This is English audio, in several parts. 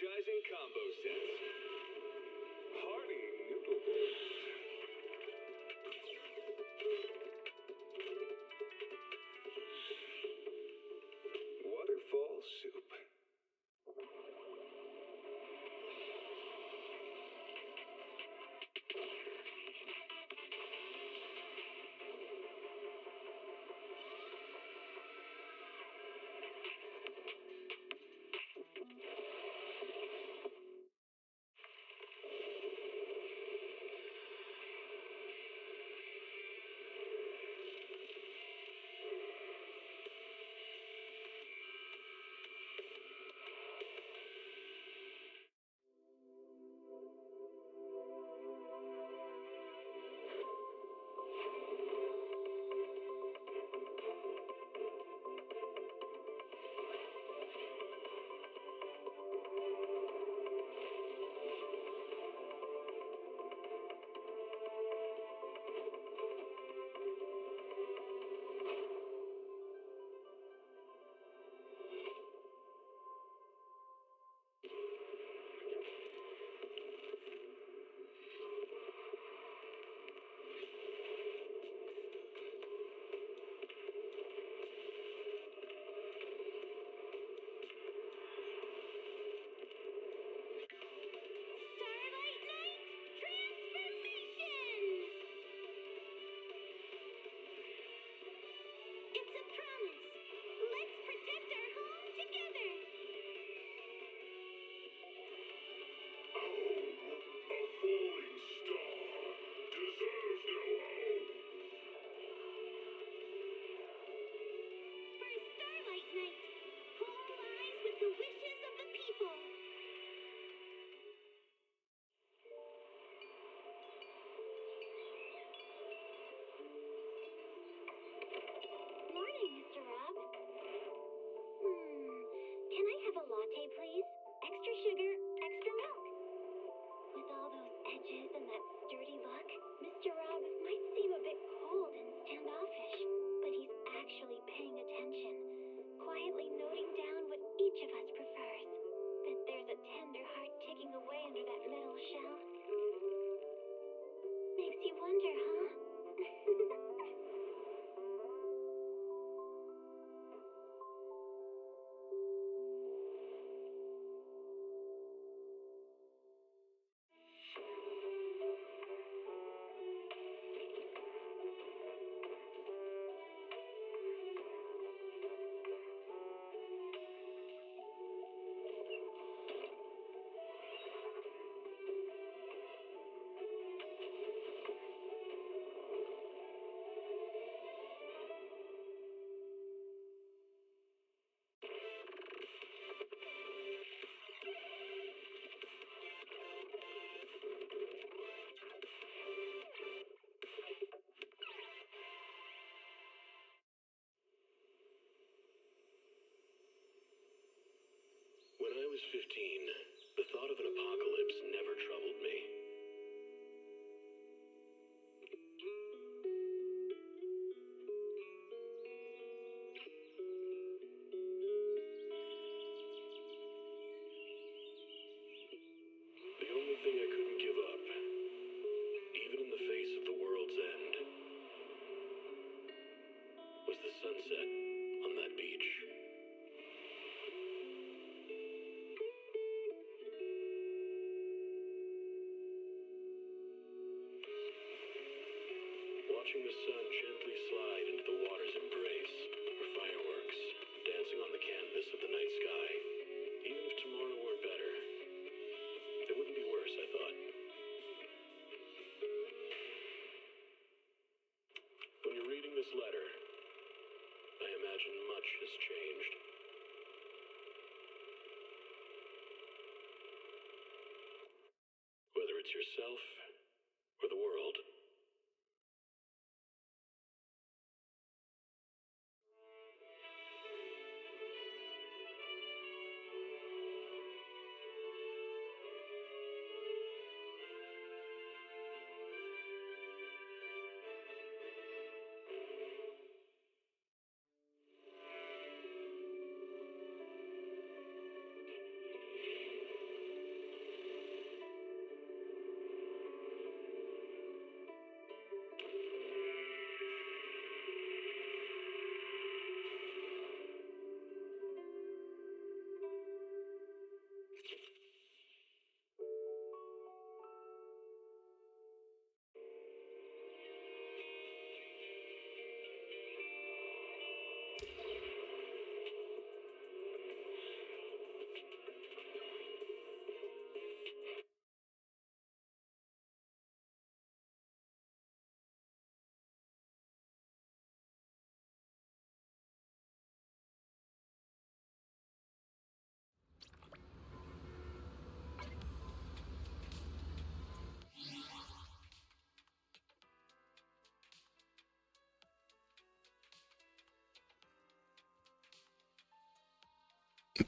energizing combo sets. Hearty noodle bowls. Waterfall soup. Latte, please. Extra sugar, extra milk. With all those edges and that sturdy look, Mr. Rob might seem a bit cold and standoffish, but he's actually paying attention, quietly noting down what each of us prefers. Bet there's a tender heart ticking away under that metal shell. Makes you wonder, huh? When I was 15, the thought of an apocalypse never troubled me. The only thing I couldn't give up, even in the face of the world's end, was the sunset on that beach. Watching the sun gently slide into the water's embrace, or fireworks dancing on the canvas of the night sky. Even if tomorrow weren't better, it wouldn't be worse, I thought. When you're reading this letter, I imagine much has changed. Whether it's yourself or the world.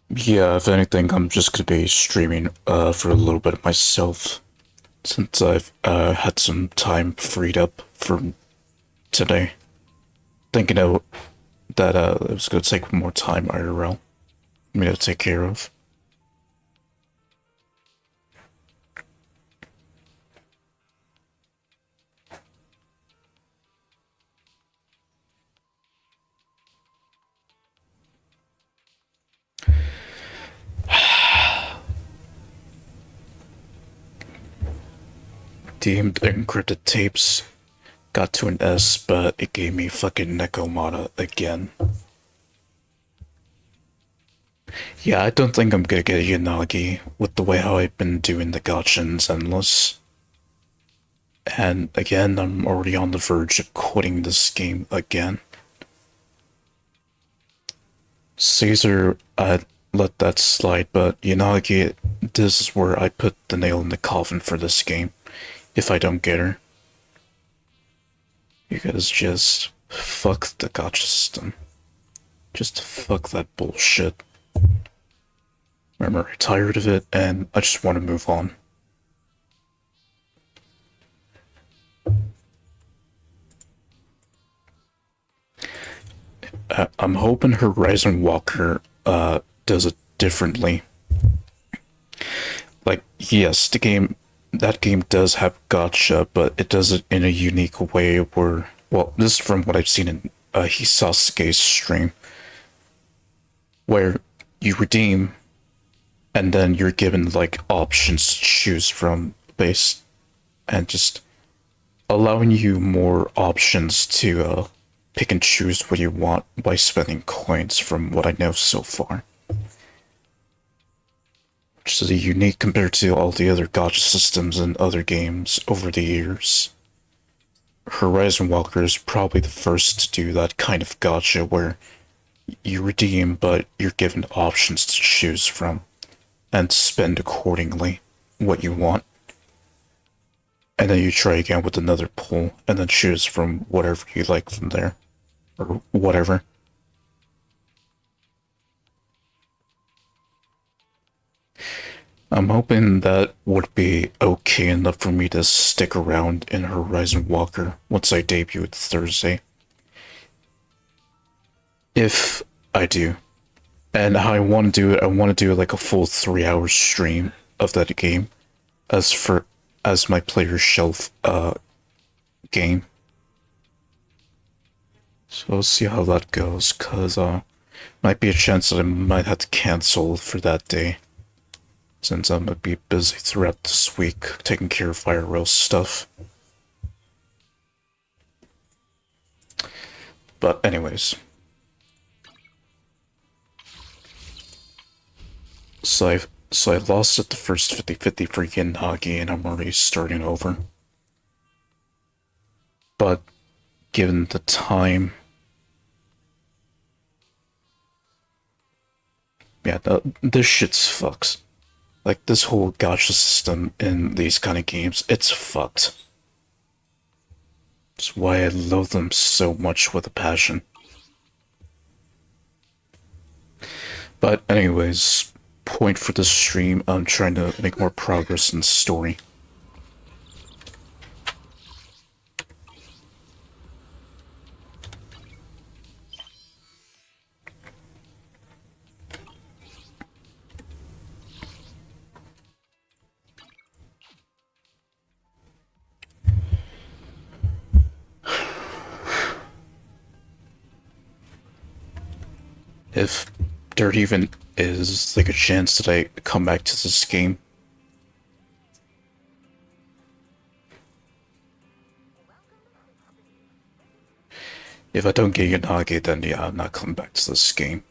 Yeah, if anything, I'm just gonna be streaming for a little bit myself, since I've had some time freed up for today. Thinking out that it was gonna take more time IRL me to take care of. Deemed encrypted tapes got to an S, but it gave me fucking Nekomata again. Yeah, I don't think I'm gonna get Yanagi with the way how I've been doing the gotchas endless. And again, I'm already on the verge of quitting this game again. Caesar, I let that slide, but Yanagi, this is where I put the nail in the coffin for this game, if I don't get her. You guys just fuck the gacha system. Just fuck that bullshit. I'm already tired of it, and I just want to move on. I'm hoping Horizon Walker does it differently. Like, yes, that game does have gacha, but it does it in a unique way where, well, this is from what I've seen in Hisasuke's stream, where you redeem and then you're given like options to choose from based, and just allowing you more options to pick and choose what you want by spending coins, from what I know so far. Which is unique compared to all the other gacha systems in other games over the years. Horizon Walker is probably the first to do that kind of gacha where you redeem but you're given options to choose from and spend accordingly what you want. And then you try again with another pull and then choose from whatever you like from there. Or whatever. I'm hoping that would be okay enough for me to stick around in Horizon Walker once I debut Thursday. If I do. And how I want to do it, I want to do like a full 3-hour stream of that game as my player shelf game. So we'll see how that goes, cause might be a chance that I might have to cancel for that day, since I'm gonna be busy throughout this week taking care of IRL stuff. But anyways. So I lost at the first 50-50 for Yanagi, and I'm already starting over. But given the time, yeah, this shit's fucked. Like, this whole gacha system in these kind of games, it's fucked. That's why I love them so much with a passion. But anyways, point for this stream, I'm trying to make more progress in the story. If there even is like a chance that I come back to this game. If I don't get Yanagi, then yeah, I'm not coming back to this game.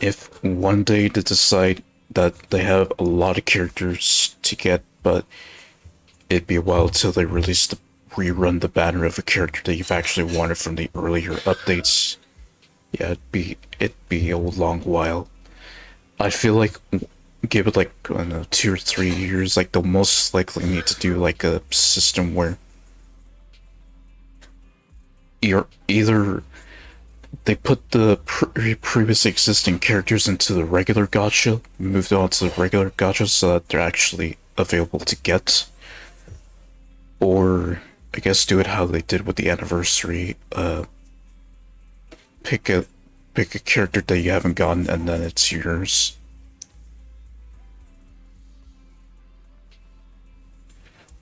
If one day they decide that they have a lot of characters to get, but it'd be a while till they rerun the banner of a character that you've actually wanted from the earlier updates. Yeah, it'd be a long while. I feel like give it like, I don't know, 2 or 3 years, like they'll most likely need to do like a system where you're either they put the previously existing characters into the regular gacha, moved on to the regular gacha so that they're actually available to get. Or, I guess, do it how they did with the anniversary. Pick a character that you haven't gotten and then it's yours.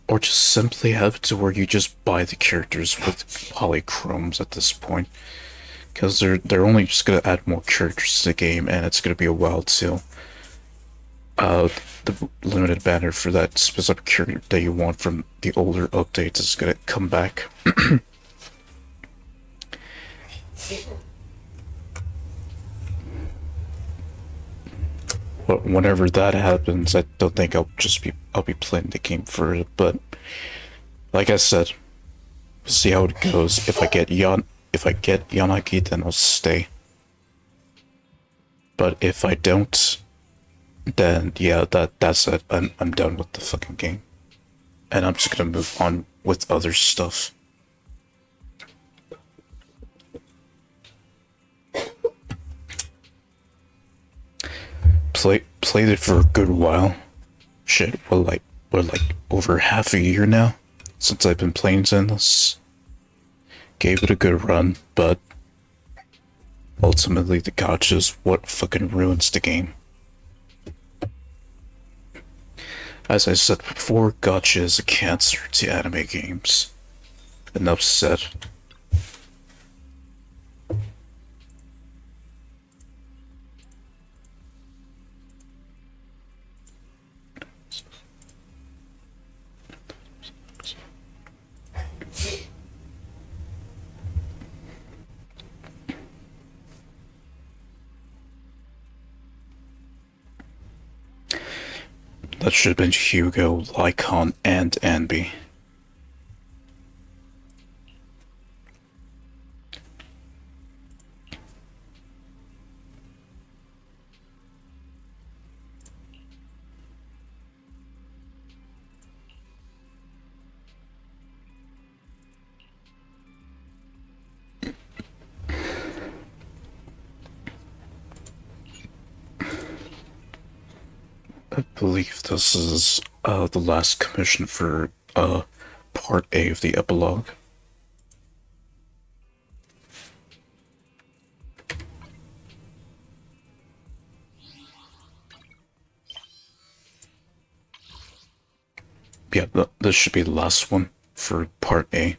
Or just simply have it to where you just buy the characters with polychromes at this point. Because they're only just gonna add more characters to the game, and it's gonna be a while till the limited banner for that specific character that you want from the older updates is gonna come back. But whenever that happens, I don't think I'll be playing the game for it. But like I said, we'll see how it goes. If I get Yanagi, then I'll stay. But if I don't, then yeah, that's it. I'm done with the fucking game, and I'm just gonna move on with other stuff. Played it for a good while. Shit, we're like over half a year now since I've been playing Zenless. Gave it a good run, but ultimately the gacha is what fucking ruins the game. As I said before, gacha is a cancer to anime games. Enough said. That should have been Hugo, Lycon, and Anby. I believe this is the last commission for part A of the epilogue. Yeah, this should be the last one for part A.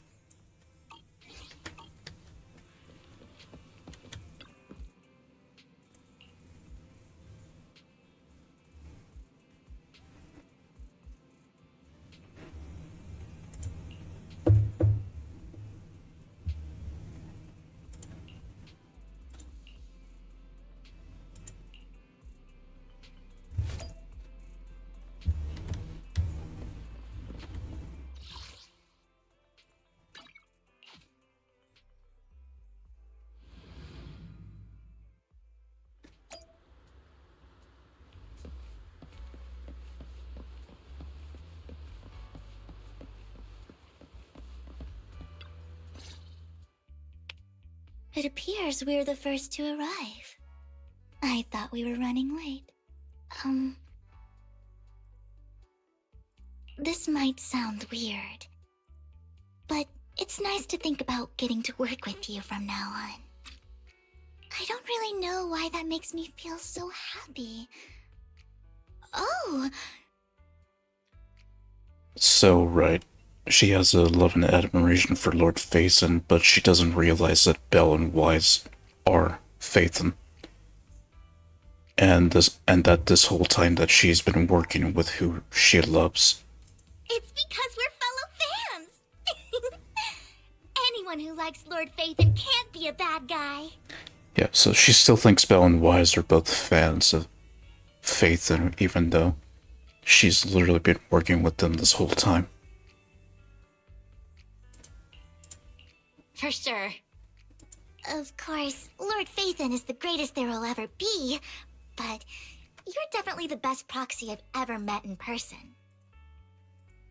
It appears we're the first to arrive. I thought we were running late. This might sound weird, but it's nice to think about getting to work with you from now on. I don't really know why that makes me feel so happy. Oh! So, right. She has a love and admiration for Lord Phaethon, but she doesn't realize that Belle and Wise are Phaethon. And that this whole time that she's been working with who she loves. It's because we're fellow fans! Anyone who likes Lord Phaethon can't be a bad guy. Yeah, so she still thinks Belle and Wise are both fans of Phaethon, even though she's literally been working with them this whole time. For sure. Of course, Lord Phaethon is the greatest there will ever be, but you're definitely the best proxy I've ever met in person.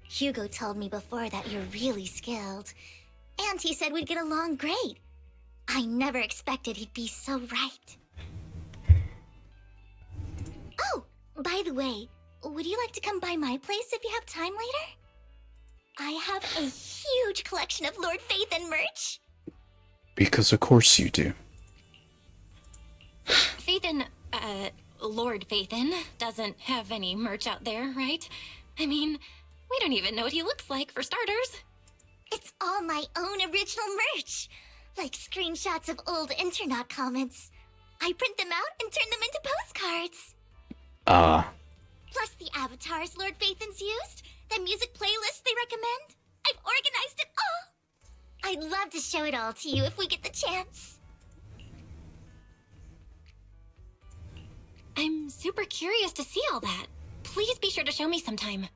Hugo told me before that you're really skilled, and he said we'd get along great. I never expected he'd be so right. Oh, by the way, would you like to come by my place if you have time later? I have a huge collection of Lord Phaethon merch. Because of course you do. Phaethon, Lord Phaethon doesn't have any merch out there, right? I mean, we don't even know what he looks like, for starters. It's all my own original merch. Like screenshots of old Internet comments. I print them out and turn them into postcards. Plus the avatars Lord Phaethon's used, the music playlists they recommend. I've organized it all. I'd love to show it all to you if we get the chance. I'm super curious to see all that. Please be sure to show me sometime.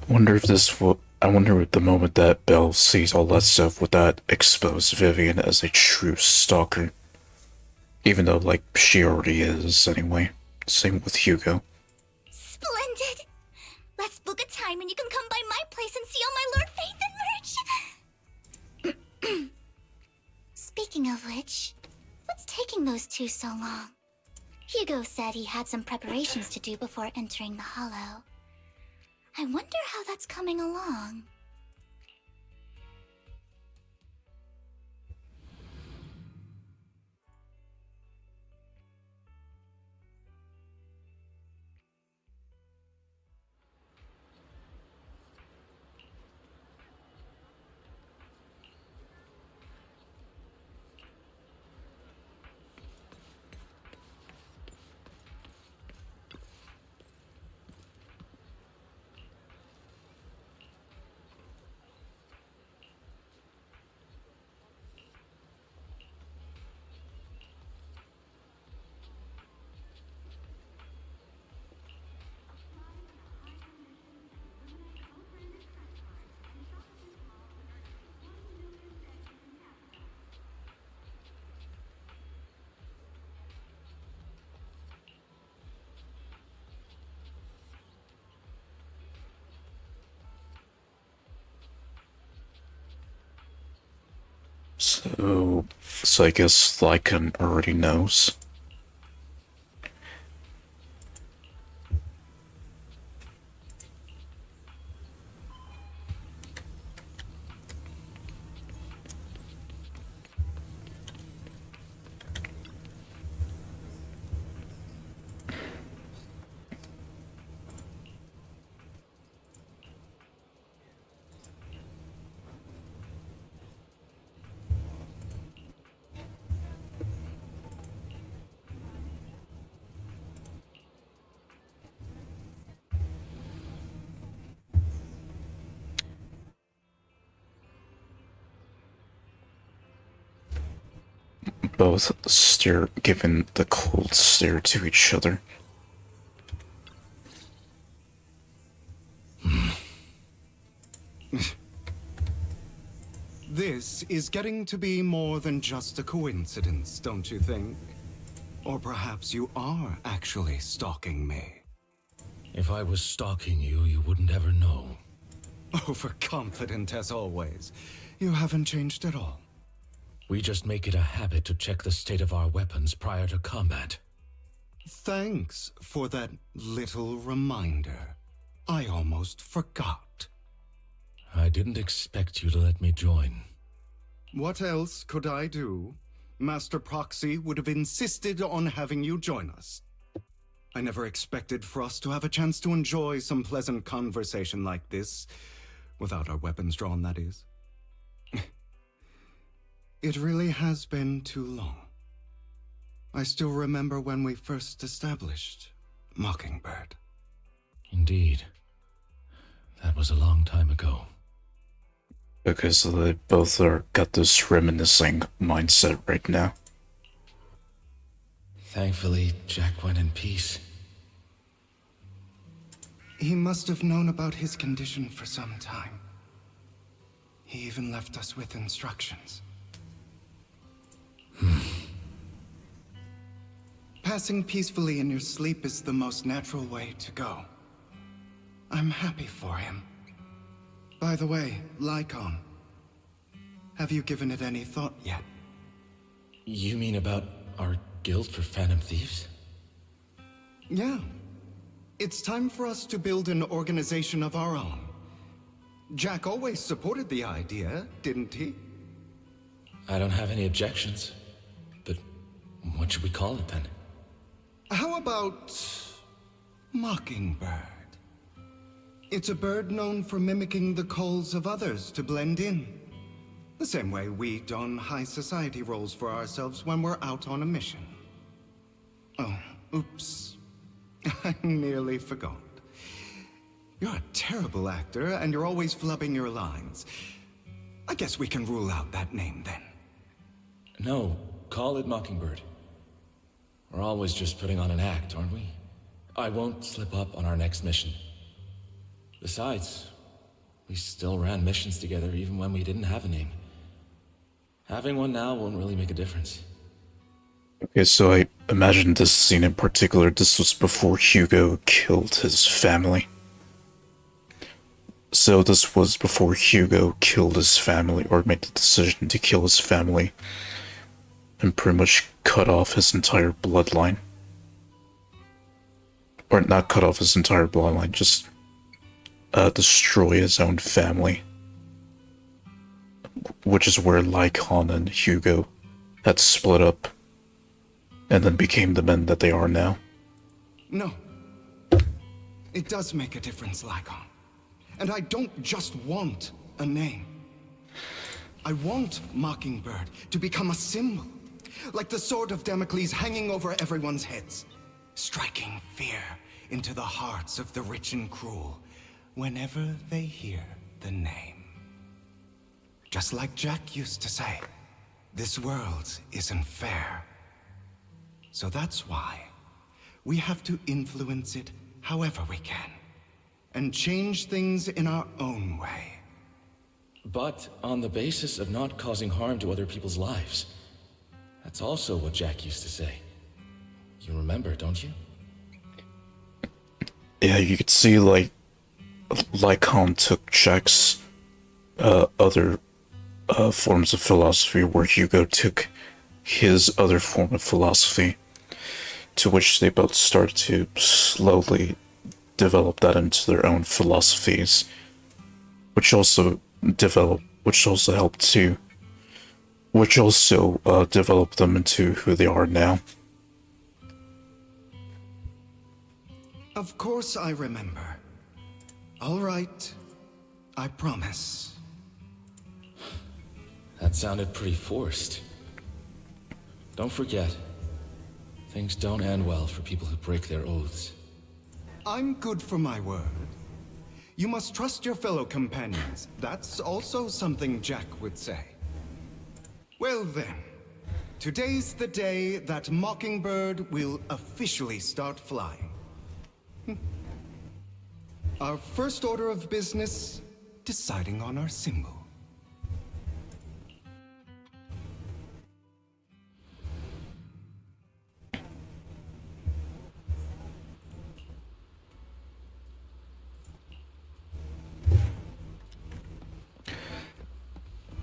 I wonder if the moment that Belle sees all that stuff, would that expose Vivian as a true stalker? Even though, like, she already is anyway. Same with Hugo. Splendid! Let's book a time and you can come by my place and see all my Lord Phaethon merch! Speaking of which, what's taking those two so long? Hugo said he had some preparations to do before entering the Hollow. I wonder how that's coming along. So I guess Lycan already knows. Both stare, giving the cold stare to each other. This is getting to be more than just a coincidence, don't you think? Or perhaps you are actually stalking me. If I was stalking you, you wouldn't ever know. Overconfident as always. You haven't changed at all. We just make it a habit to check the state of our weapons prior to combat. Thanks for that little reminder. I almost forgot. I didn't expect you to let me join. What else could I do? Master Proxy would have insisted on having you join us. I never expected for us to have a chance to enjoy some pleasant conversation like this, without our weapons drawn, that is. It really has been too long. I still remember when we first established Mockingbird. Indeed. That was a long time ago. Because they both got this reminiscing mindset right now. Thankfully, Jack went in peace. He must have known about his condition for some time. He even left us with instructions. Passing peacefully in your sleep is the most natural way to go. I'm happy for him. By the way, Lycon, Have you given it any thought yet? You mean about our guild for Phantom Thieves? Yeah. It's time for us to build an organization of our own. Jack always supported the idea, didn't he? I don't have any objections. But what should we call it then? How about Mockingbird? It's a bird known for mimicking the calls of others to blend in. The same way we don high society roles for ourselves when we're out on a mission. Oh, oops. I nearly forgot. You're a terrible actor, and you're always flubbing your lines. I guess we can rule out that name then. No, call it Mockingbird. We're always just putting on an act, aren't we? I won't slip up on our next mission. Besides, we still ran missions together even when we didn't have a name. Having one now won't really make a difference. Okay, so I imagine this scene in particular, this was before Hugo killed his family. So this was before Hugo killed his family, or made the decision to kill his family, and pretty much cut off his entire bloodline. Or not cut off his entire bloodline, just destroy his own family. Which is where Lycon and Hugo had split up, and then became the men that they are now. No. It does make a difference, Lycon. And I don't just want a name. I want Mockingbird to become a symbol, like the sword of Damocles hanging over everyone's heads, striking fear into the hearts of the rich and cruel whenever they hear the name. Just like Jack used to say, this world isn't fair. So that's why we have to influence it however we can, and change things in our own way. But on the basis of not causing harm to other people's lives. That's also what Jack used to say. You remember, don't you? Yeah, you could see, like, Lycon took Jack's other forms of philosophy, where Hugo took his other form of philosophy, to which they both started to slowly develop that into their own philosophies, which also helped to, develop them into who they are now. Of course I remember. All right, I promise. That sounded pretty forced. Don't forget, things don't end well for people who break their oaths. I'm good for my word. You must trust your fellow companions. That's also something Jack would say. Well then, today's the day that Mockingbird will officially start flying. Our first order of business, deciding on our symbol.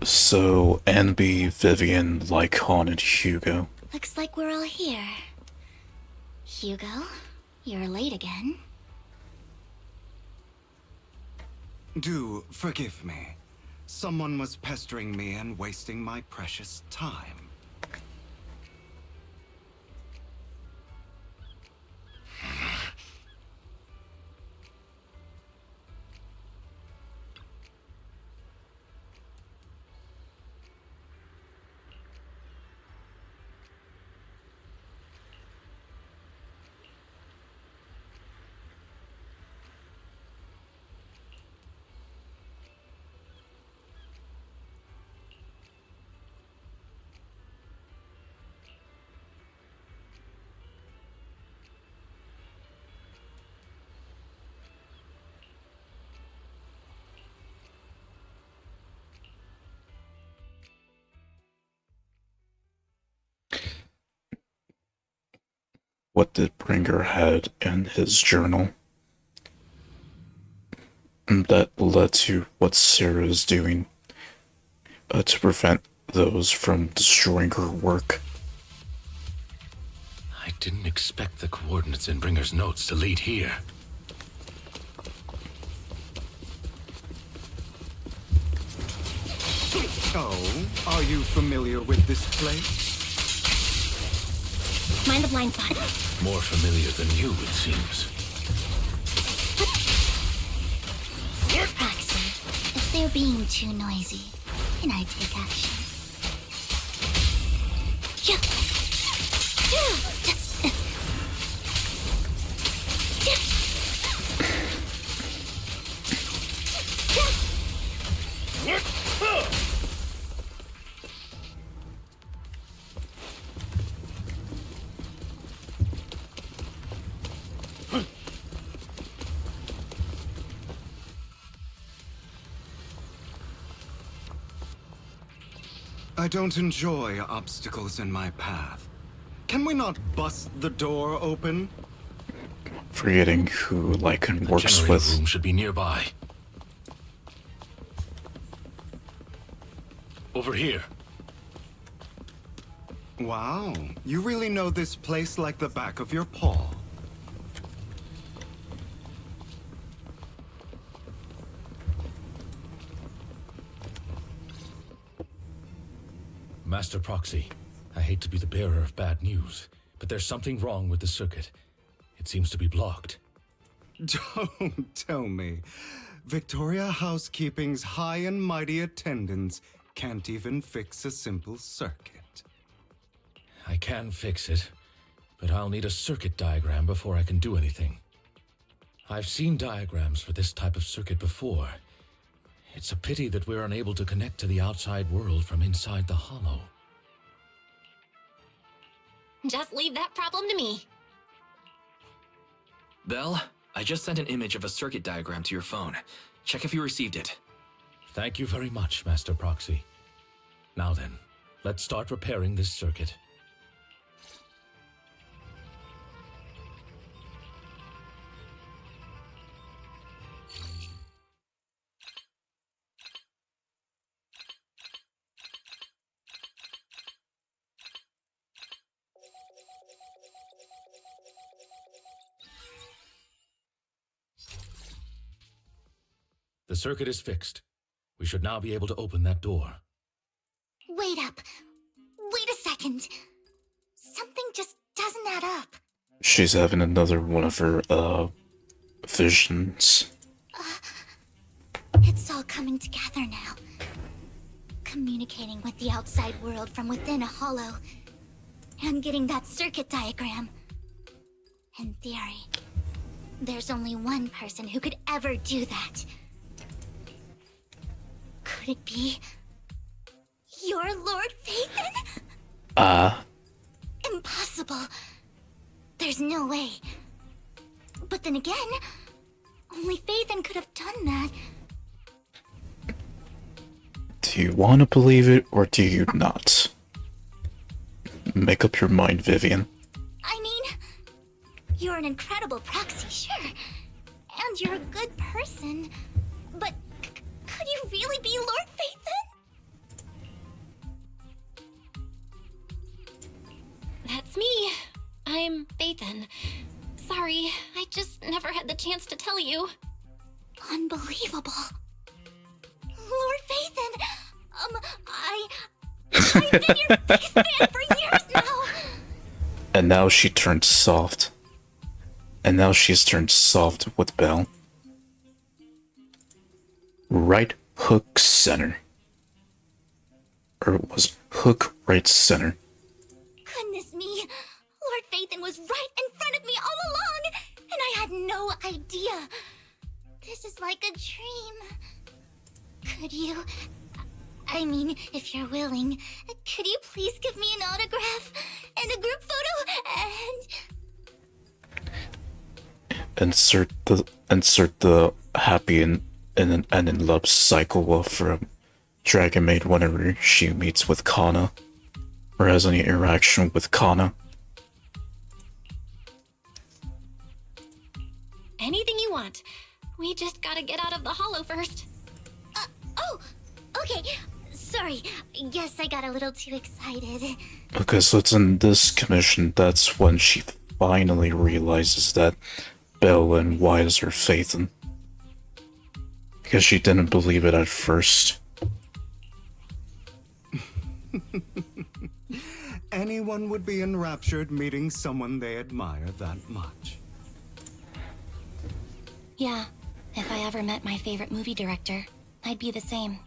So, Anby, Vivian, Lycon, and Hugo. Looks like we're all here. Hugo, you're late again. Do forgive me. Someone was pestering me and wasting my precious time. What did Bringer had in his journal? And that led to what Sarah is doing. to prevent those from destroying her work. I didn't expect the coordinates in Bringer's notes to lead here. Oh, are you familiar with this place? Mind the blind spot. More familiar than you, it seems. Proxy, if they're being too noisy, can I take action? Yeah. I don't enjoy obstacles in my path. Can we not bust the door open? Forgetting who Lycan works Generator with. room should be nearby. Over here. Wow, you really know this place like the back of your paw. Master Proxy, I hate to be the bearer of bad news, but there's something wrong with the circuit. It seems to be blocked. Don't tell me. Victoria Housekeeping's high and mighty attendants can't even fix a simple circuit. I can fix it, but I'll need a circuit diagram before I can do anything. I've seen diagrams for this type of circuit before. It's a pity that we're unable to connect to the outside world from inside the hollow. Just leave that problem to me. Belle, I just sent an image of a circuit diagram to your phone. Check if you received it. Thank you very much, Master Proxy. Now then, let's start repairing this circuit. The circuit is fixed. We should now be able to open that door. Wait up. Wait a second. Something just doesn't add up. She's having another one of her, visions. It's all coming together now. Communicating with the outside world from within a hollow. And getting that circuit diagram. In theory, there's only one person who could ever do that. Could it be your Lord Phaethon? Impossible. There's no way. But then again, only Phaethon could have done that. Do you want to believe it, or do you not? Make up your mind, Vivian. I mean, you're an incredible proxy, sure. And you're a good person. But could you really be Lord Phaethon? That's me. I'm Phaethon. Sorry, I just never had the chance to tell you. Unbelievable. Lord Phaethon, I've been your biggest fan for years now. And now she turned soft. And now she's turned soft with Belle. Right hook center. Or was it hook right center? Goodness me, Lord Phaethon was right in front of me all along, and I had no idea. This is like a dream. Could you... I mean, if you're willing, could you please give me an autograph and a group photo and... Insert the happy and in love cycle from Dragon Maid whenever she meets with Kana or has any interaction with Kana. Anything you want. We just gotta get out of the hollow first. Oh, okay. So Sorry. Guess I got a little too excited. Okay, so it's in this commission that's when she finally realizes that Belle and Wise are Phaethon. Because she didn't believe it at first. Anyone would be enraptured meeting someone they admire that much. Yeah, if I ever met my favorite movie director, I'd be the same.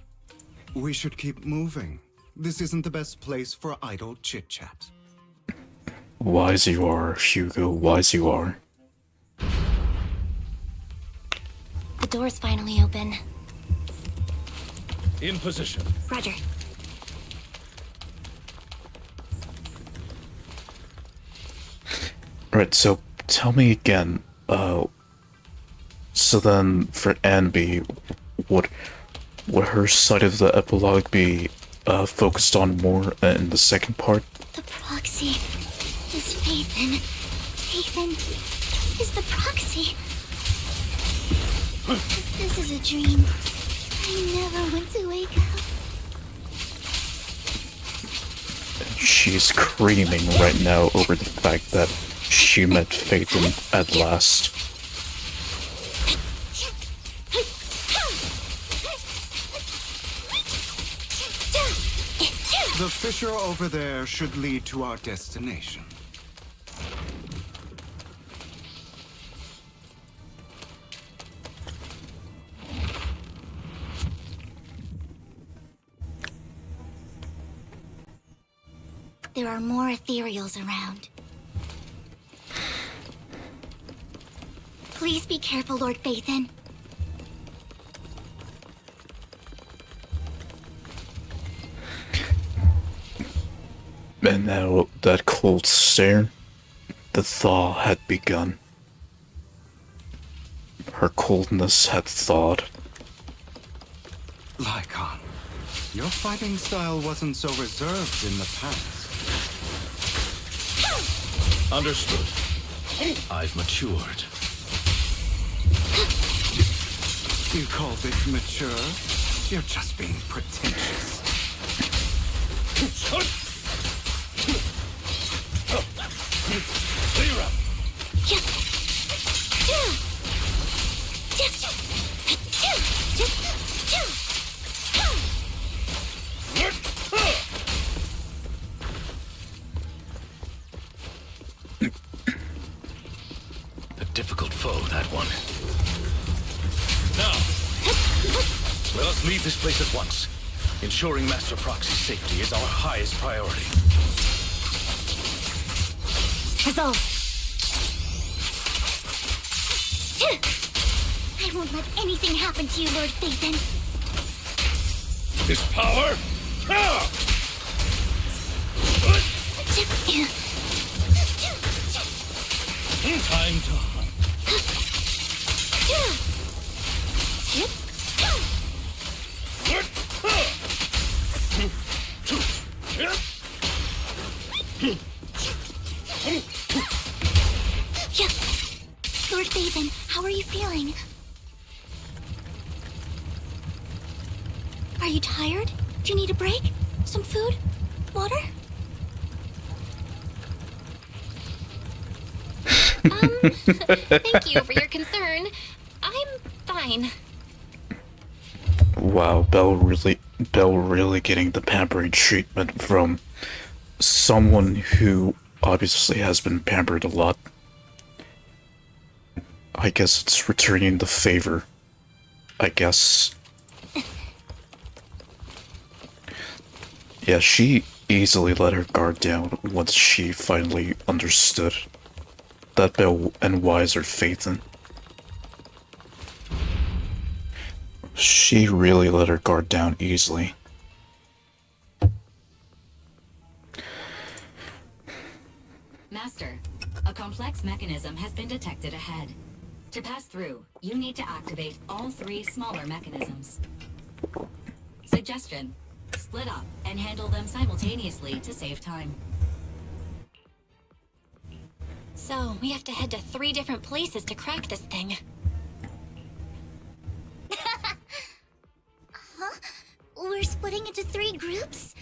We should keep moving. This isn't the best place for idle chit-chat. Wise you are, Hugo, wise you are. The door's finally open. In position. Roger. Right, so tell me again, so then for Anby, would her side of the epilogue be focused on more in the second part? The proxy is Phaethon. Phaethon is the proxy. This is a dream. I never want to wake up. She's screaming right now over the fact that she met Phaethon at last. The fissure over there should lead to our destination. There are more ethereals around. Please be careful, Lord Phaethon. And now that cold stare, the thaw had begun. Her coldness had thawed. Lycon, your fighting style wasn't so reserved in the past. Understood. I've matured. You call this mature? You're just being pretentious. Clear up. A difficult foe, that one. Now, let us leave this place at once. Ensuring Master Proxy's safety is our highest priority. Resolve. I won't let anything happen to you, Lord Phaethon. This power? Ah! Time to hunt. Lord Phaethon, how are you feeling? Are you tired? Do you need a break? Some food? Water? Thank you for your concern. I'm fine. Wow, Belle really getting the pampering treatment from someone who obviously has been pampered a lot. I guess it's returning the favor. I guess. Yeah, she easily let her guard down once she finally understood that Belle and Wise are Phaethon. She really let her guard down easily. Master, a complex mechanism has been detected ahead. To pass through, you need to activate all 3 smaller mechanisms. Suggestion: split up and handle them simultaneously to save time. So, we have to head to 3 different places to crack this thing. Huh? We're split splitting into 3 groups?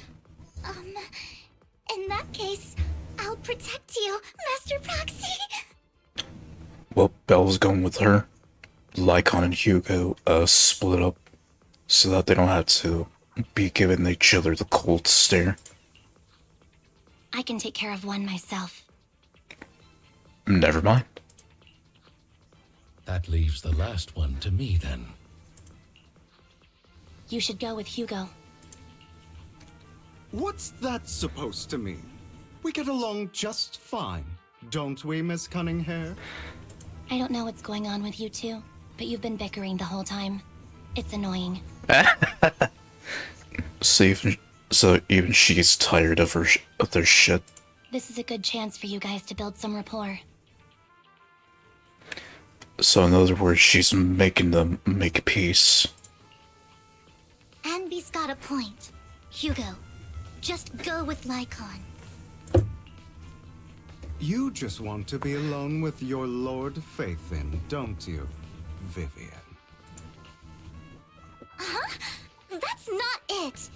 In that case, I'll protect you, Master Proxy. Well, Belle's going with her. Lycon and Hugo split up so that they don't have to be giving each other the cold stare. I can take care of one myself. Never mind. That leaves the last one to me, then. You should go with Hugo. What's that supposed to mean? We get along just fine, don't we, Miss Cunninghair? I don't know what's going on with you two, but you've been bickering the whole time. It's annoying. So even she's tired of their shit. This is a good chance for you guys to build some rapport. So in other words, she's making them make peace. Anby's got a point. Hugo, just go with Lycon. You just want to be alone with your Lord Faithin, don't you, Vivian? Huh? That's not it!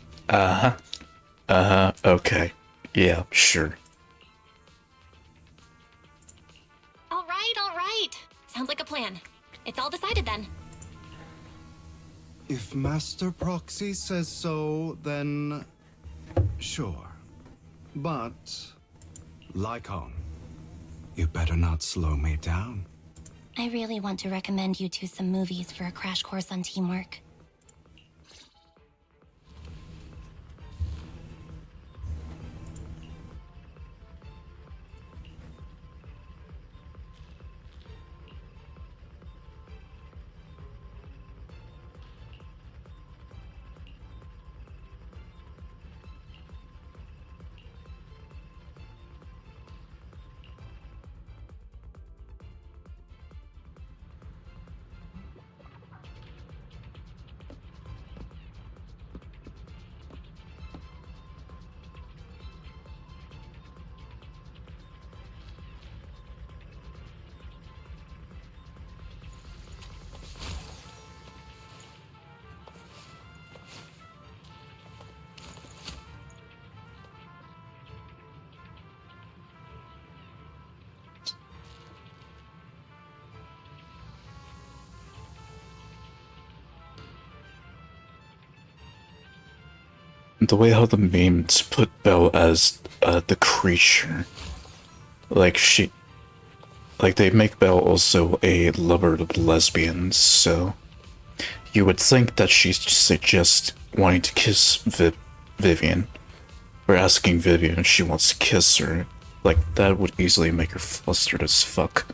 Okay. Yeah, sure. All right. Sounds like a plan. It's all decided then. If Master Proxy says so, then sure. But, Lycon, you better not slow me down. I really want to recommend you two some movies for a crash course on teamwork. The way how the memes put Belle as the creature, like they make Belle also a lover of lesbians, so you would think that she's just wanting to kiss Vivian, or asking Vivian if she wants to kiss her. Like, that would easily make her flustered as fuck.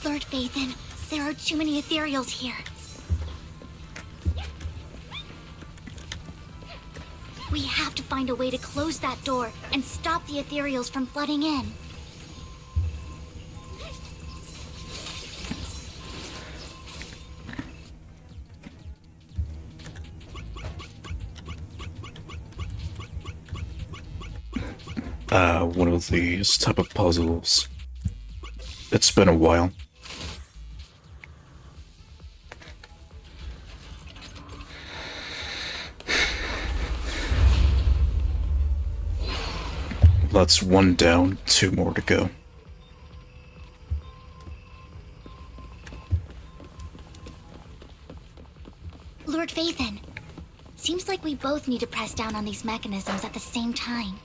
Lord Faithin, there are too many ethereals here. We have to find a way to close that door and stop the ethereals from flooding in. One of these type of puzzles. It's been a while. That's one down, 2 more to go. Lord Faithin, seems like we both need to press down on these mechanisms at the same time.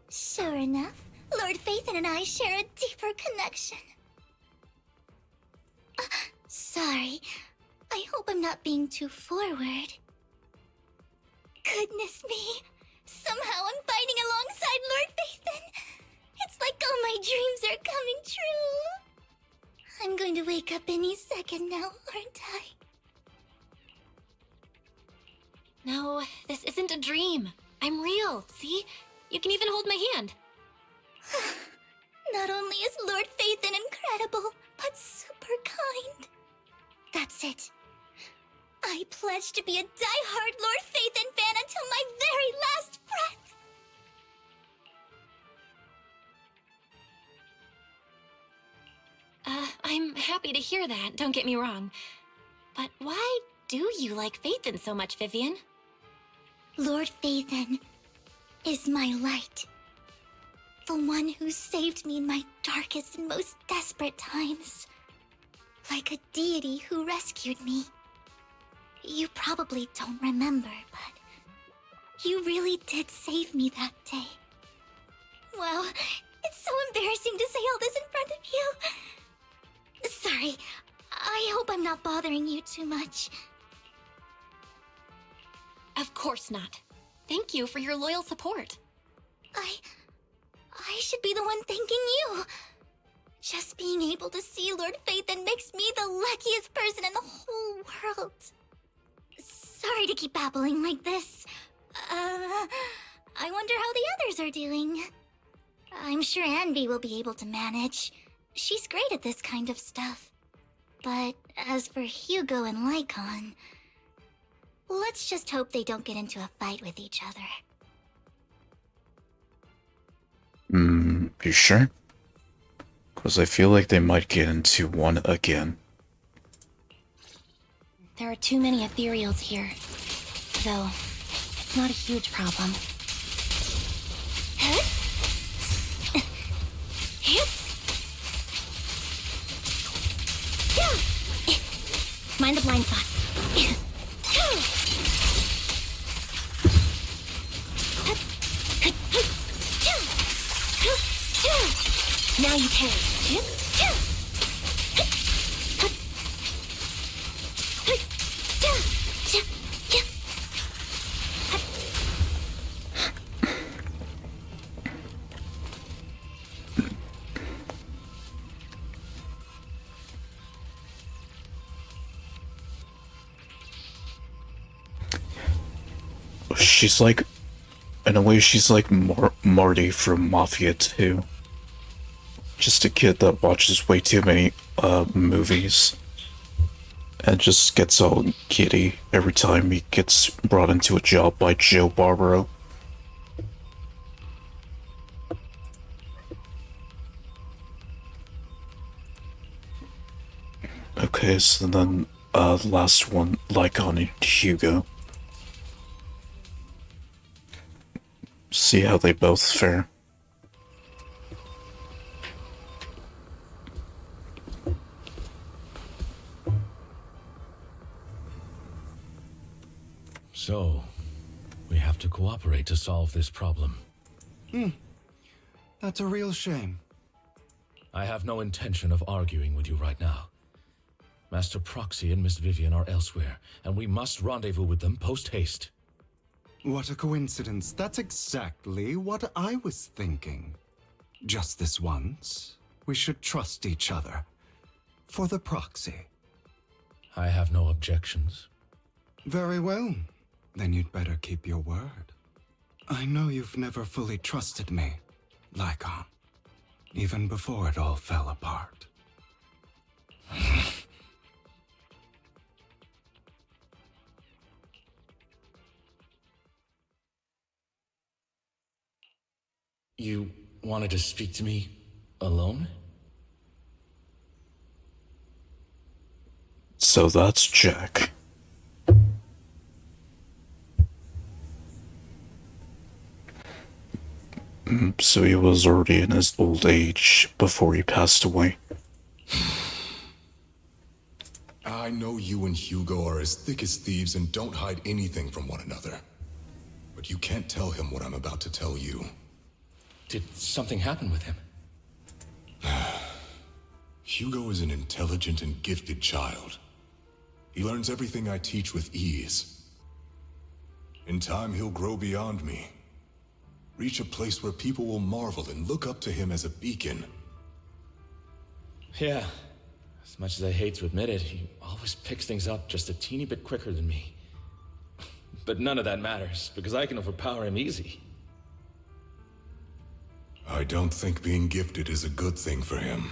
Sure enough, Lord Faithin and I share a deeper connection. Sorry, I hope I'm not being too forward. Goodness me, somehow I'm fighting alongside Lord Faithin. It's like all my dreams are coming true. I'm going to wake up any second now, aren't I? No, this isn't a dream. I'm real, see? You can even hold my hand. Not only is Lord Faithin incredible, but super kind. That's it. I pledge to be a die-hard Lord Faithin fan until my very last breath. I'm happy to hear that, don't get me wrong. But why do you like Phaethon so much, Vivian? Lord Phaethon is my light. The one who saved me in my darkest and most desperate times. Like a deity who rescued me. You probably don't remember, but you really did save me that day. Wow, it's so embarrassing to say all this in front of you. Sorry, I hope I'm not bothering you too much. Of course not. Thank you for your loyal support. I should be the one thanking you. Just being able to see Lord Phaethon makes me the luckiest person in the whole world. Sorry to keep babbling like this. I wonder how the others are doing. I'm sure Anvi will be able to manage. She's great at this kind of stuff. But as for Hugo and Lycon, let's just hope they don't get into a fight with each other. You sure? Because I feel like they might get into one again. There are too many ethereals here. Though, it's not a huge problem. Mind the blind spots. Now you can. She's like, in a way, she's like Marty from Mafia 2. Just a kid that watches way too many movies and just gets all giddy every time he gets brought into a job by Joe Barbaro. Okay, so then the last one, Lycon and Hugo. See how they both fare. So, we have to cooperate to solve this problem. That's a real shame. I have no intention of arguing with you right now. Master Proxy and Miss Vivian are elsewhere, and we must rendezvous with them post-haste. What a coincidence. That's exactly what I was thinking. Just this once, we should trust each other. For the proxy. I have no objections. Very well. Then you'd better keep your word. I know you've never fully trusted me, Lycon. Even before it all fell apart. You wanted to speak to me alone? So that's Jack. So he was already in his old age before he passed away. I know you and Hugo are as thick as thieves and don't hide anything from one another. But you can't tell him what I'm about to tell you. Did something happen with him? Hugo is an intelligent and gifted child. He learns everything I teach with ease. In time, he'll grow beyond me. Reach a place where people will marvel and look up to him as a beacon. Yeah. As much as I hate to admit it, he always picks things up just a teeny bit quicker than me. But none of that matters, because I can overpower him easy. I don't think being gifted is a good thing for him.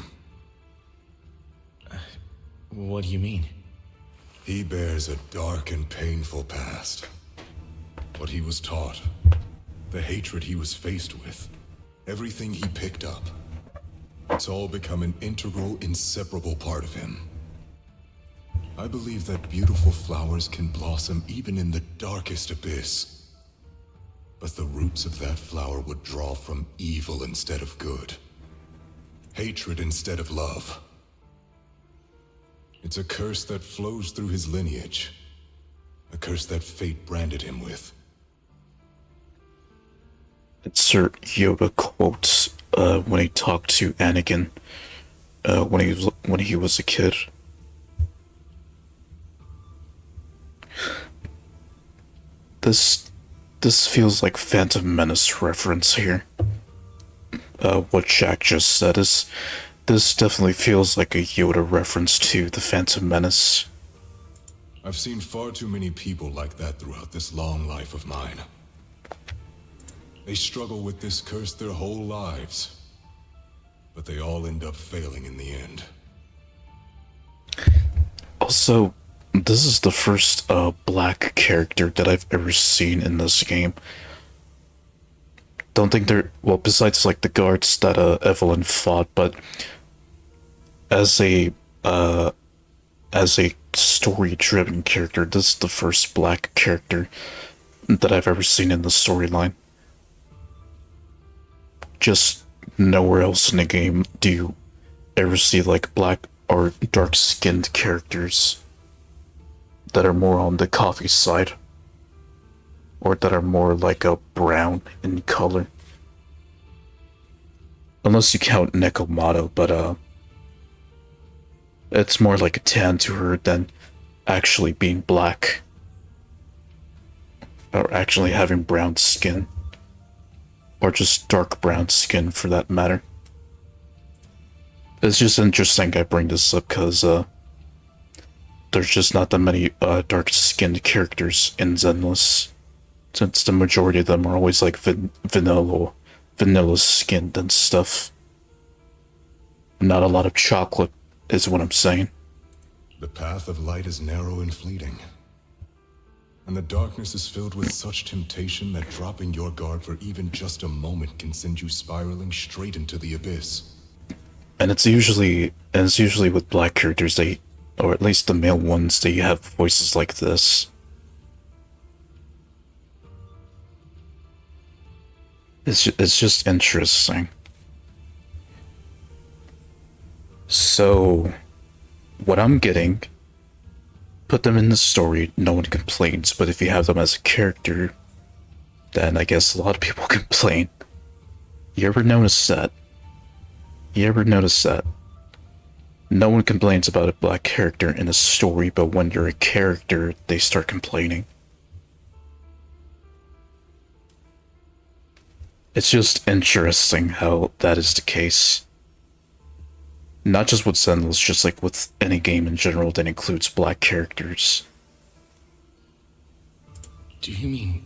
What do you mean? He bears a dark and painful past. What he was taught, the hatred he was faced with, everything he picked up. It's all become an integral, inseparable part of him. I believe that beautiful flowers can blossom even in the darkest abyss. But the roots of that flower would draw from evil instead of good. Hatred instead of love. It's a curse that flows through his lineage. A curse that fate branded him with. Insert Yoda quotes when he talked to Anakin when he was a kid. This feels like Phantom Menace reference here. What Jack just said is, this definitely feels like a Yoda reference to the Phantom Menace. I've seen far too many people like that throughout this long life of mine. They struggle with this curse their whole lives, but they all end up failing in the end. Also, this is the first black character that I've ever seen in this game. Don't think they're, well, besides like the guards that Evelyn fought, but as a story-driven character, this is the first black character that I've ever seen in the storyline. Just nowhere else in the game do you ever see like black or dark-skinned characters that are more on the coffee side, or that are more like a brown in color. Unless you count Nekomato, but it's more like a tan to her than actually being black. Or actually having brown skin. Or just dark brown skin for that matter. It's just interesting I bring this up because there's just not that many dark-skinned characters in Zenless, since the majority of them are always like vanilla skinned and stuff. Not a lot of chocolate is what I'm saying. The path of light is narrow and fleeting. And the darkness is filled with such temptation that dropping your guard for even just a moment can send you spiraling straight into the abyss. And it's usually with black characters, or at least the male ones, they have voices like this. It's just interesting. So, what I'm getting, put them in the story, no one complains, but if you have them as a character, then I guess a lot of people complain. You ever notice that? No one complains about a black character in a story, but when you're a character, they start complaining. It's just interesting how that is the case. Not just with Zenless, just like with any game in general that includes black characters. Do you mean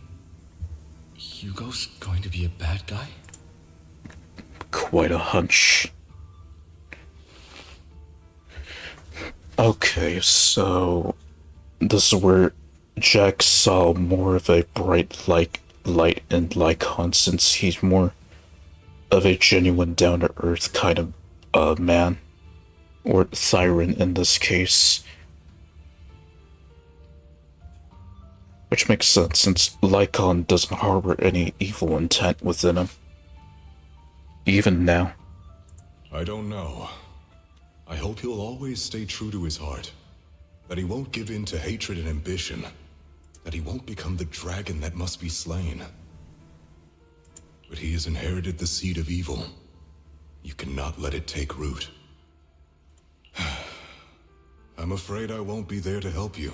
Hugo's going to be a bad guy? Quite a hunch. Okay, so this is where Jack saw more of a bright light in Lycon, since he's more of a genuine down-to-earth kind of man. Or Thyron in this case. Which makes sense, since Lycon doesn't harbor any evil intent within him. Even now. I don't know. I hope he'll always stay true to his heart. That he won't give in to hatred and ambition. That he won't become the dragon that must be slain. But he has inherited the seed of evil. You cannot let it take root. I'm afraid I won't be there to help you.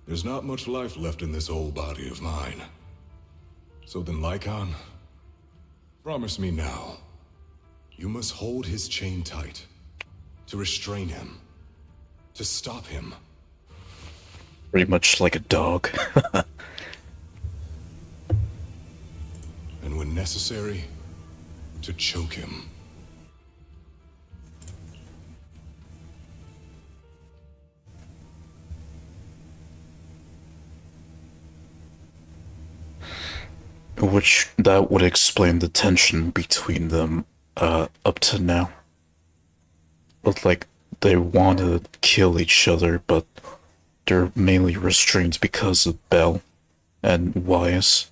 There's not much life left in this old body of mine. So then, Lycon, promise me now. You must hold his chain tight. To restrain him. To stop him. Pretty much like a dog. And when necessary, to choke him. Which, that would explain the tension between them up to now. But like, they want to kill each other, but they're mainly restrained because of Bell and Wise.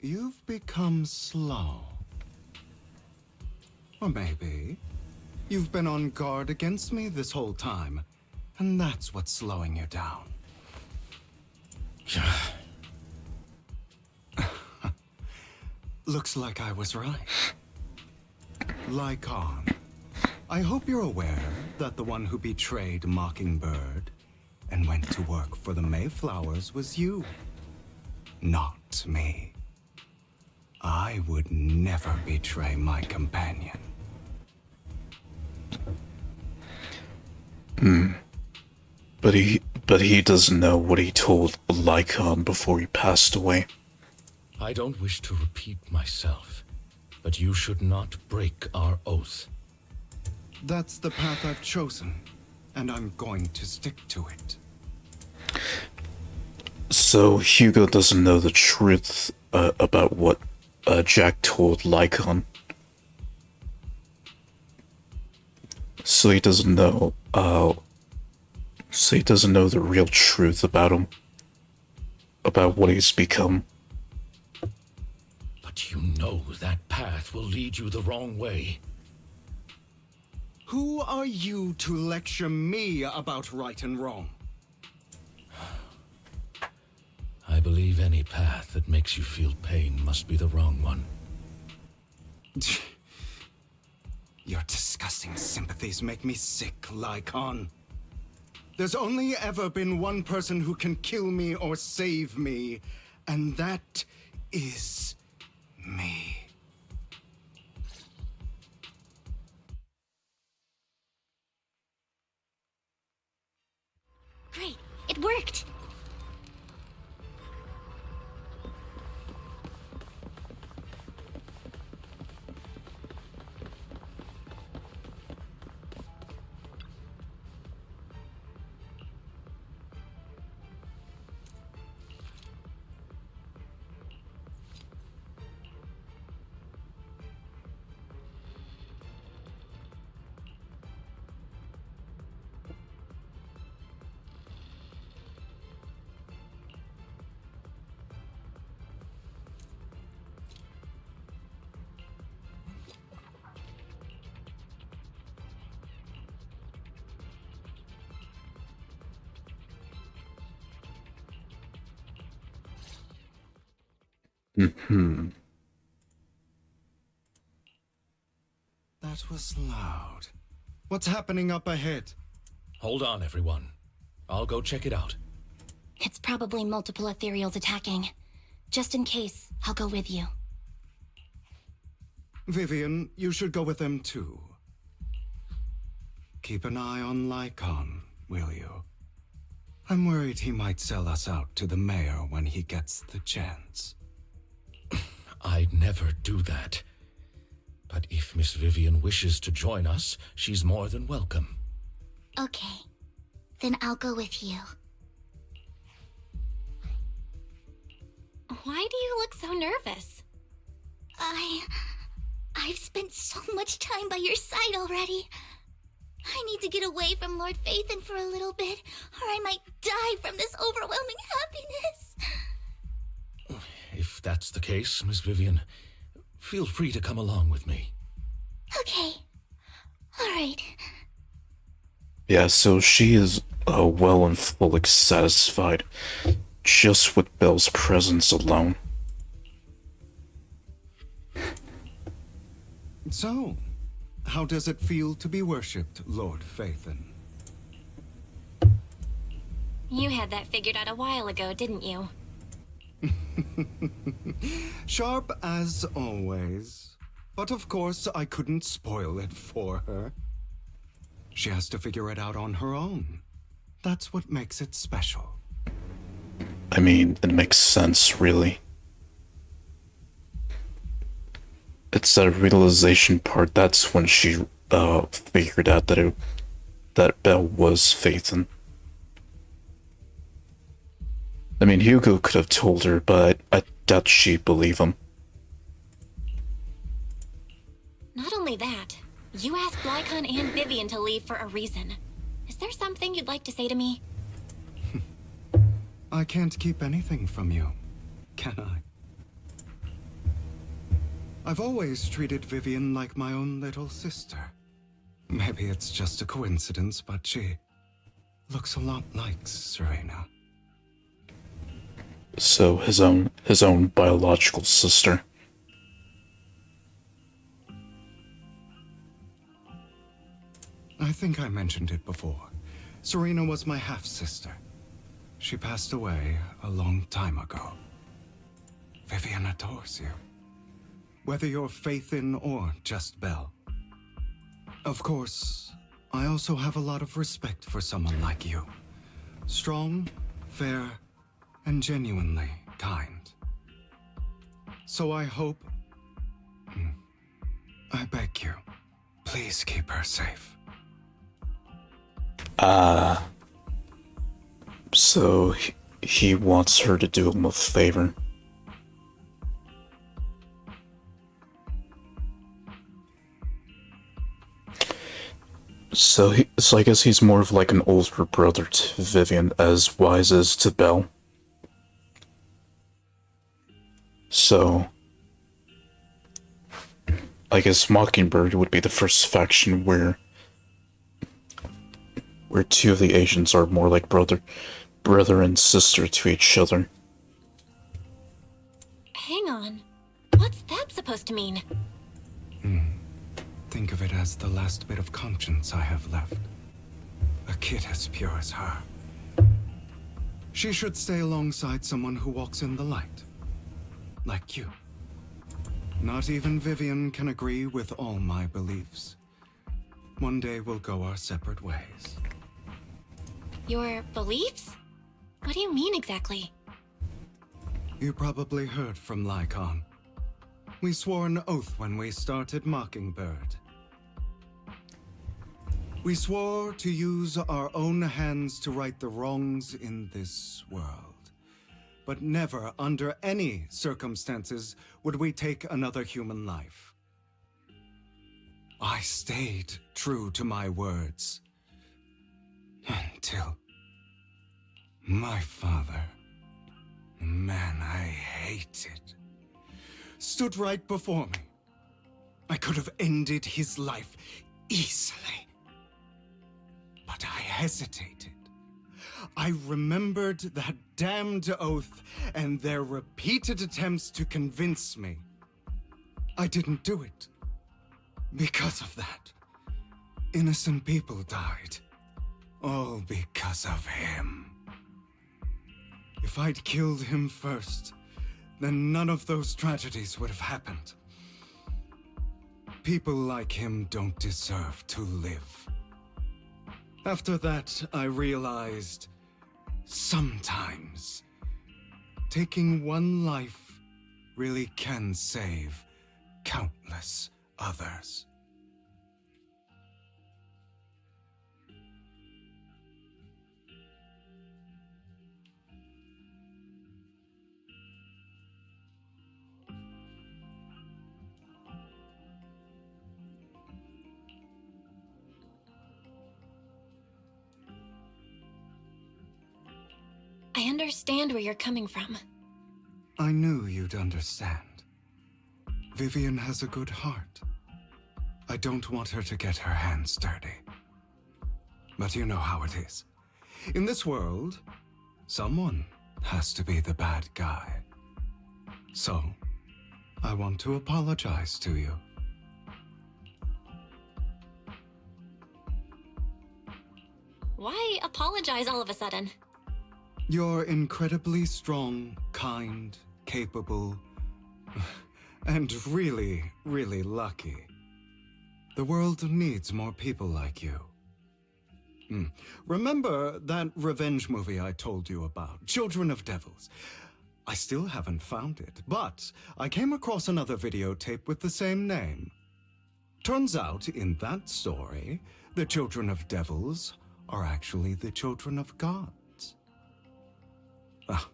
You've become slow. Or maybe you've been on guard against me this whole time, and that's what's slowing you down. Looks like I was right. Lycon, I hope you're aware that the one who betrayed Mockingbird and went to work for the Mayflowers was you, not me. I would never betray my companion. But he doesn't know what he told Lycon before he passed away. I don't wish to repeat myself, but you should not break our oath. That's the path I've chosen, and I'm going to stick to it. So Hugo doesn't know the truth about what Jack told Lycon. So he doesn't know. So he doesn't know the real truth about him, about what he's become. But you know that path will lead you the wrong way. Who are you to lecture me about right and wrong? I believe any path that makes you feel pain must be the wrong one. Your disgusting sympathies make me sick, Lycon. There's only ever been one person who can kill me or save me, and that is me. Great, it worked! That was loud. What's happening up ahead? Hold on, everyone. I'll go check it out. It's probably multiple ethereals attacking. Just in case, I'll go with you. Vivian, you should go with them too. Keep an eye on Lycon, will you? I'm worried he might sell us out to the mayor when he gets the chance. I'd never do that. But if Miss Vivian wishes to join us, she's more than welcome. Okay, then I'll go with you. Why do you look so nervous? I've spent so much time by your side already. I need to get away from Lord Phaethon for a little bit, or I might die from this overwhelming happiness. If that's the case, Miss Vivian, feel free to come along with me. Okay. Alright. Yeah, so she is well and fully satisfied just with Belle's presence alone. So, how does it feel to be worshipped, Lord Phaethon? You had that figured out a while ago, didn't you? Sharp as always. But of course, I couldn't spoil it for her. She has to figure it out on her own. That's what makes it special. I mean, it makes sense, really. It's that realization part, that's when she figured out that Belle was Phaethon. I mean, Hugo could have told her, but I doubt she'd believe him. Not only that, you asked Lycon and Vivian to leave for a reason. Is there something you'd like to say to me? I can't keep anything from you, can I? I've always treated Vivian like my own little sister. Maybe it's just a coincidence, but she looks a lot like Serena. So his own biological sister. I think I mentioned it before. Serena was my half-sister. She passed away a long time ago. Vivian adores you. Whether you're Faithin or just Belle. Of course, I also have a lot of respect for someone like you. Strong, fair, and genuinely kind. So I hope... I beg you, please keep her safe. So he wants her to do him a favor. So I guess he's more of like an older brother to Vivian, as wise as to Belle. So I guess Mockingbird would be the first faction where two of the agents are more like brother and sister to each other. Hang on. What's that supposed to mean? Think of it as the last bit of conscience I have left. A kid as pure as her. She should stay alongside someone who walks in the light. Like you. Not even Vivian can agree with all my beliefs. One day we'll go our separate ways. Your beliefs? What do you mean exactly? You probably heard from Lycon. We swore an oath when we started Mockingbird. We swore to use our own hands to right the wrongs in this world. But never, under any circumstances, would we take another human life. I stayed true to my words. Until my father, the man I hated, stood right before me. I could have ended his life easily. But I hesitated. I remembered that damned oath and their repeated attempts to convince me. I didn't do it. Because of that, innocent people died. All because of him. If I'd killed him first, then none of those tragedies would have happened. People like him don't deserve to live. After that, I realized sometimes taking one life really can save countless others. I understand where you're coming from. I knew you'd understand. Vivian has a good heart. I don't want her to get her hands dirty. But you know how it is. In this world, someone has to be the bad guy. So, I want to apologize to you. Why apologize all of a sudden? You're incredibly strong, kind, capable, and really, really lucky. The world needs more people like you. Remember that revenge movie I told you about, Children of Devils? I still haven't found it, but I came across another videotape with the same name. Turns out, in that story, the Children of Devils are actually the children of God. Ah,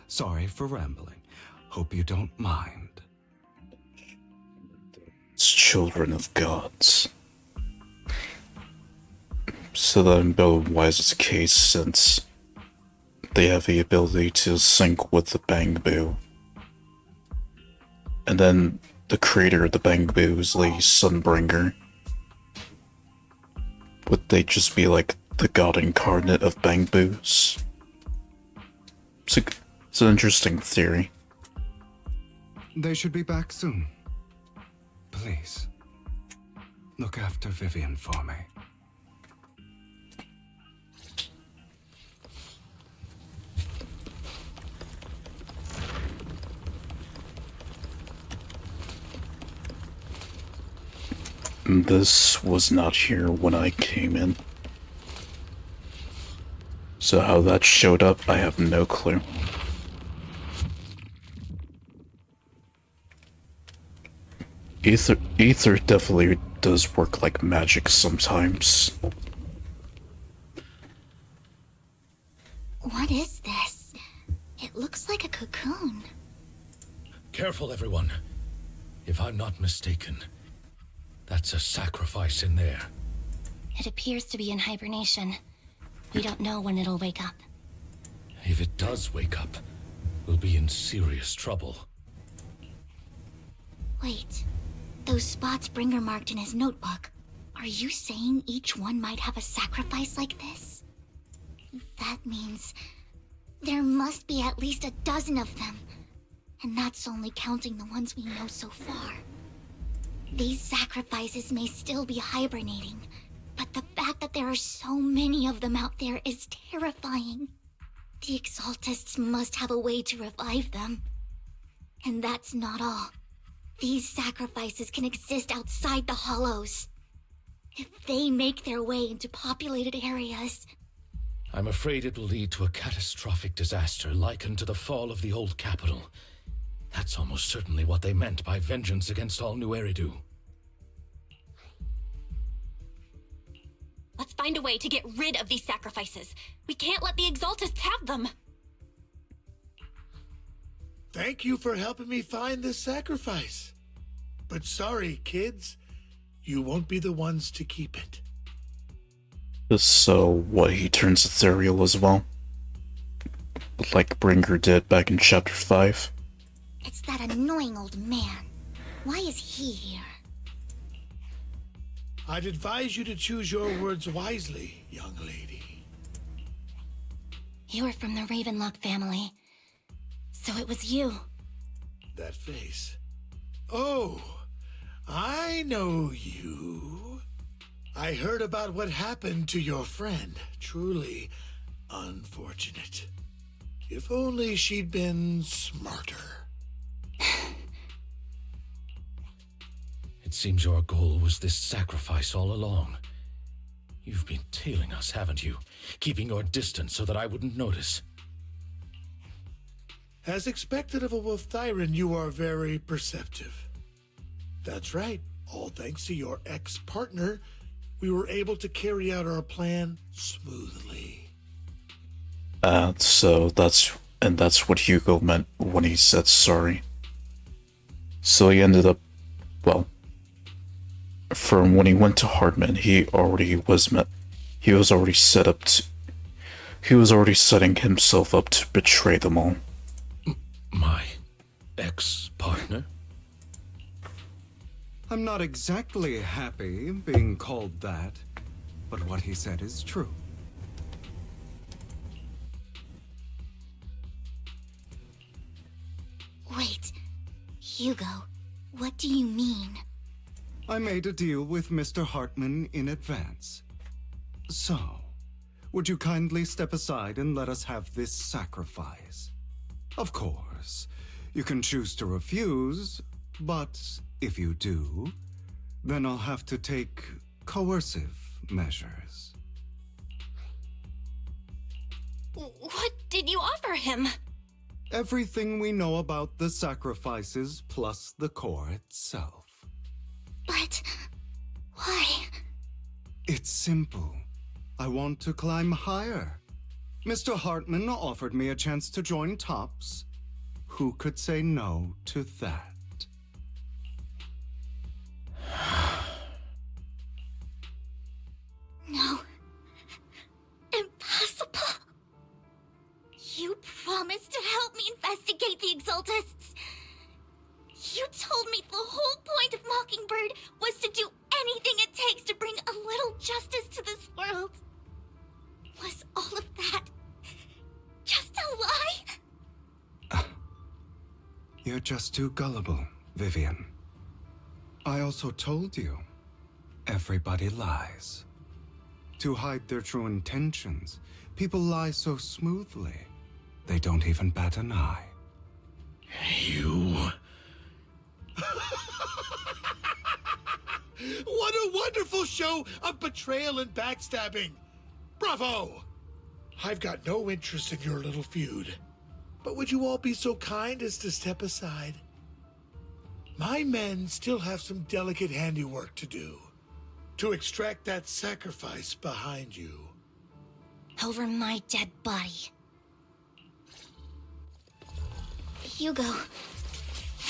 sorry for rambling. Hope you don't mind. It's children of gods. So that in Bella Wise's case, since they have the ability to sync with the Bangbu. And then the creator of the Bangbu is Lady Sunbringer. Would they just be like the god incarnate of Bangbus? It's an interesting theory. They should be back soon. Please, look after Vivian for me. This was not here when I came in. So how that showed up, I have no clue. Ether definitely does work like magic sometimes. What is this? It looks like a cocoon. Careful, everyone. If I'm not mistaken, that's a sacrifice in there. It appears to be in hibernation. We don't know when it'll wake up. If it does wake up, we'll be in serious trouble. Wait, those spots Bringer marked in his notebook. Are you saying each one might have a sacrifice like this? That means there must be at least a dozen of them. And that's only counting the ones we know so far. These sacrifices may still be hibernating, but the fact that there are so many of them out there is terrifying. The Exaltists must have a way to revive them. And that's not all. These sacrifices can exist outside the Hollows. If they make their way into populated areas... I'm afraid it will lead to a catastrophic disaster likened to the fall of the old capital. That's almost certainly what they meant by vengeance against all New Eridu. Let's find a way to get rid of these sacrifices. We can't let the Exaltists have them. Thank you for helping me find this sacrifice. But sorry, kids. You won't be the ones to keep it. So, what, he turns ethereal as well? Like Bringer did back in Chapter 5? It's that annoying old man. Why is he here? I'd advise you to choose your words wisely, young lady. You were from the Ravenlock family. So it was you. That face. Oh, I know you. I heard about what happened to your friend. Truly unfortunate. If only she'd been smarter. It seems your goal was this sacrifice all along. You've been tailing us, haven't you? Keeping your distance so that I wouldn't notice. As expected of a Wolf Thyran, you are very perceptive. That's right. All thanks to your ex-partner, we were able to carry out our plan smoothly. So that's what Hugo meant when he said sorry. So he ended up, well, from when he went to Hardman, he was already setting himself up to betray them all. My ex-partner? I'm not exactly happy being called that, but what he said is true. Wait, Hugo, what do you mean? I made a deal with Mr. Hartman in advance. So, would you kindly step aside and let us have this sacrifice? Of course, you can choose to refuse, but if you do, then I'll have to take coercive measures. What did you offer him? Everything we know about the sacrifices plus the core itself. But why? It's simple. I want to climb higher. Mr. Hartman offered me a chance to join Tops. Who could say no to that? promised to help me investigate the Exaltists. You told me the whole point of Mockingbird was to do anything it takes to bring a little justice to this world. Was all of that just a lie? You're just too gullible, Vivian. I also told you, everybody lies. To hide their true intentions, people lie so smoothly, they don't even bat an eye. You... What a wonderful show of betrayal and backstabbing! Bravo! I've got no interest in your little feud. But would you all be so kind as to step aside? My men still have some delicate handiwork to do. To extract that sacrifice behind you. Over my dead body. Hugo,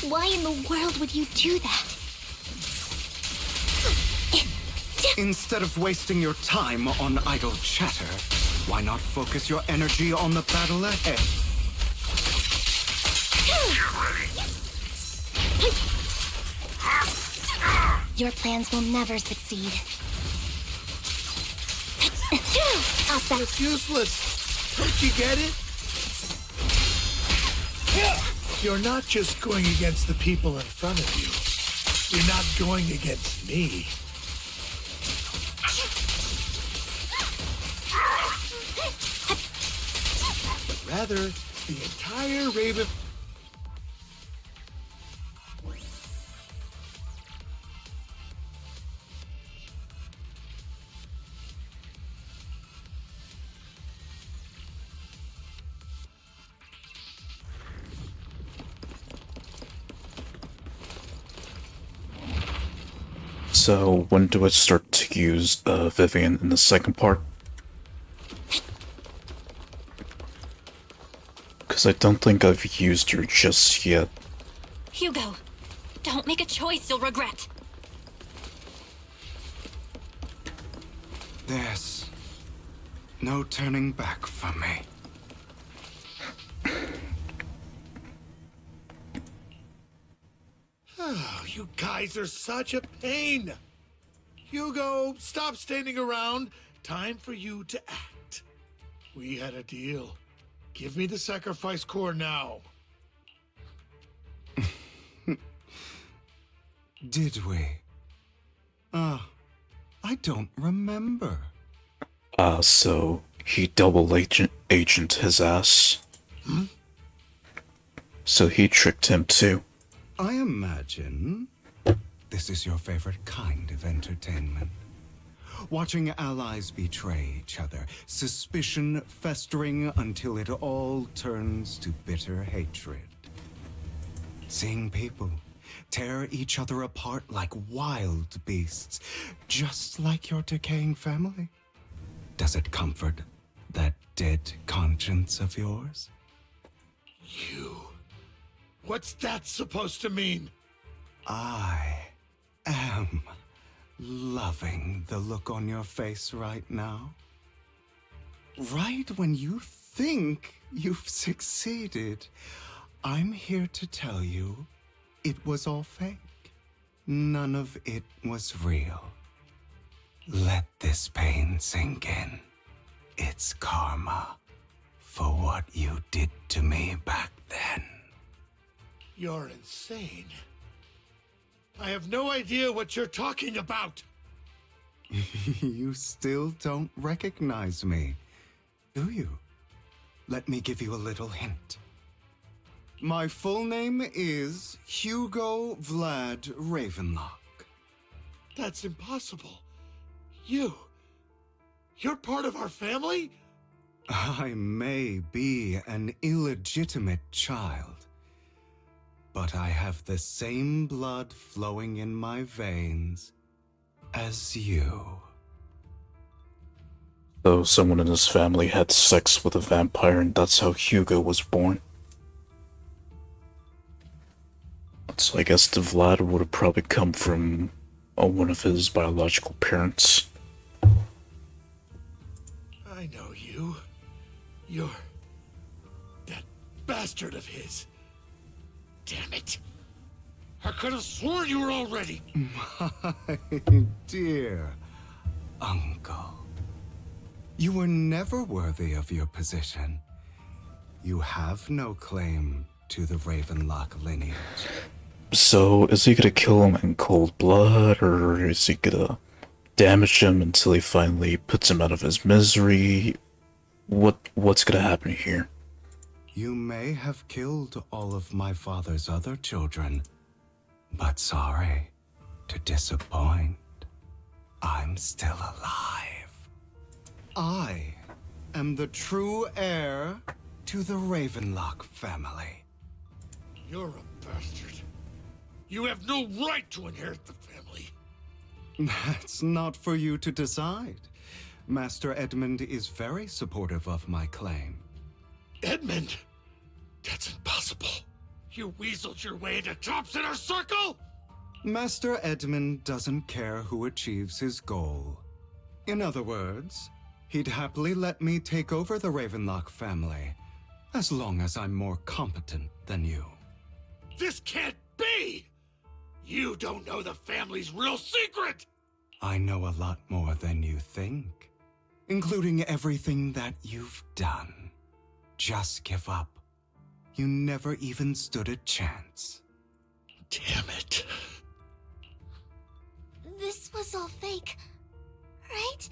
why in the world would you do that? Instead of wasting your time on idle chatter, why not focus your energy on the battle ahead? Your plans will never succeed. It's useless. Don't you get it? You're not just going against the people in front of you. You're not going against me. But rather, the entire Raven... So, when do I start to use Vivian in the second part? Because I don't think I've used her just yet. Hugo, don't make a choice you'll regret. There's no turning back from me. Oh, you guys are such a pain. Hugo, stop standing around. Time for you to act. We had a deal. Give me the sacrifice core now. Did we? I don't remember. So he double agent his ass. Hmm? So he tricked him too. I imagine this is your favorite kind of entertainment. Watching allies betray each other, suspicion festering until it all turns to bitter hatred. Seeing people tear each other apart like wild beasts, just like your decaying family. Does it comfort that dead conscience of yours? You... What's that supposed to mean? I am loving the look on your face right now. Right when you think you've succeeded, I'm here to tell you it was all fake. None of it was real. Let this pain sink in. It's karma for what you did to me back then. You're insane. I have no idea what you're talking about. You still don't recognize me, do you? Let me give you a little hint. My full name is Hugo Vlad Ravenlock. That's impossible. You're part of our family? I may be an illegitimate child, but I have the same blood flowing in my veins as you. So someone in his family had sex with a vampire and that's how Hugo was born. So I guess the Vlad would have probably come from one of his biological parents. I know you. You're that bastard of his. Damn it. I could have sworn you were already. My dear uncle. You were never worthy of your position. You have no claim to the Ravenlock lineage. So, is he gonna kill him in cold blood, or is he gonna damage him until he finally puts him out of his misery? What's gonna happen here? You may have killed all of my father's other children, but sorry to disappoint. I'm still alive. I am the true heir to the Ravenlock family. You're a bastard. You have no right to inherit the family. That's not for you to decide. Master Edmund is very supportive of my claim. Edmund? That's impossible. You weaseled your way into Top's inner circle? Master Edmund doesn't care who achieves his goal. In other words, he'd happily let me take over the Ravenlock family, as long as I'm more competent than you. This can't be! You don't know the family's real secret! I know a lot more than you think, including everything that you've done. Just give up. You never even stood a chance. Damn it. This was all fake, right?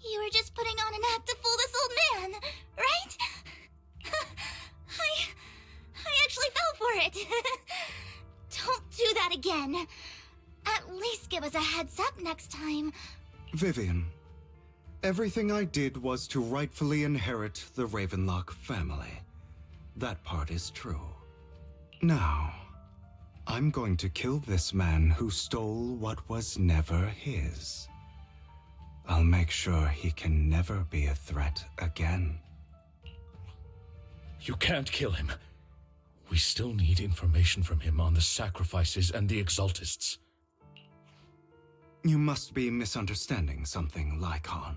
You were just putting on an act to fool this old man, right? I actually fell for it. Don't do that again. At least give us a heads up next time. Vivian, everything I did was to rightfully inherit the Ravenlock family. That part is true. Now, I'm going to kill this man who stole what was never his. I'll make sure he can never be a threat again. You can't kill him. We still need information from him on the sacrifices and the Exaltists. You must be misunderstanding something, Lycon.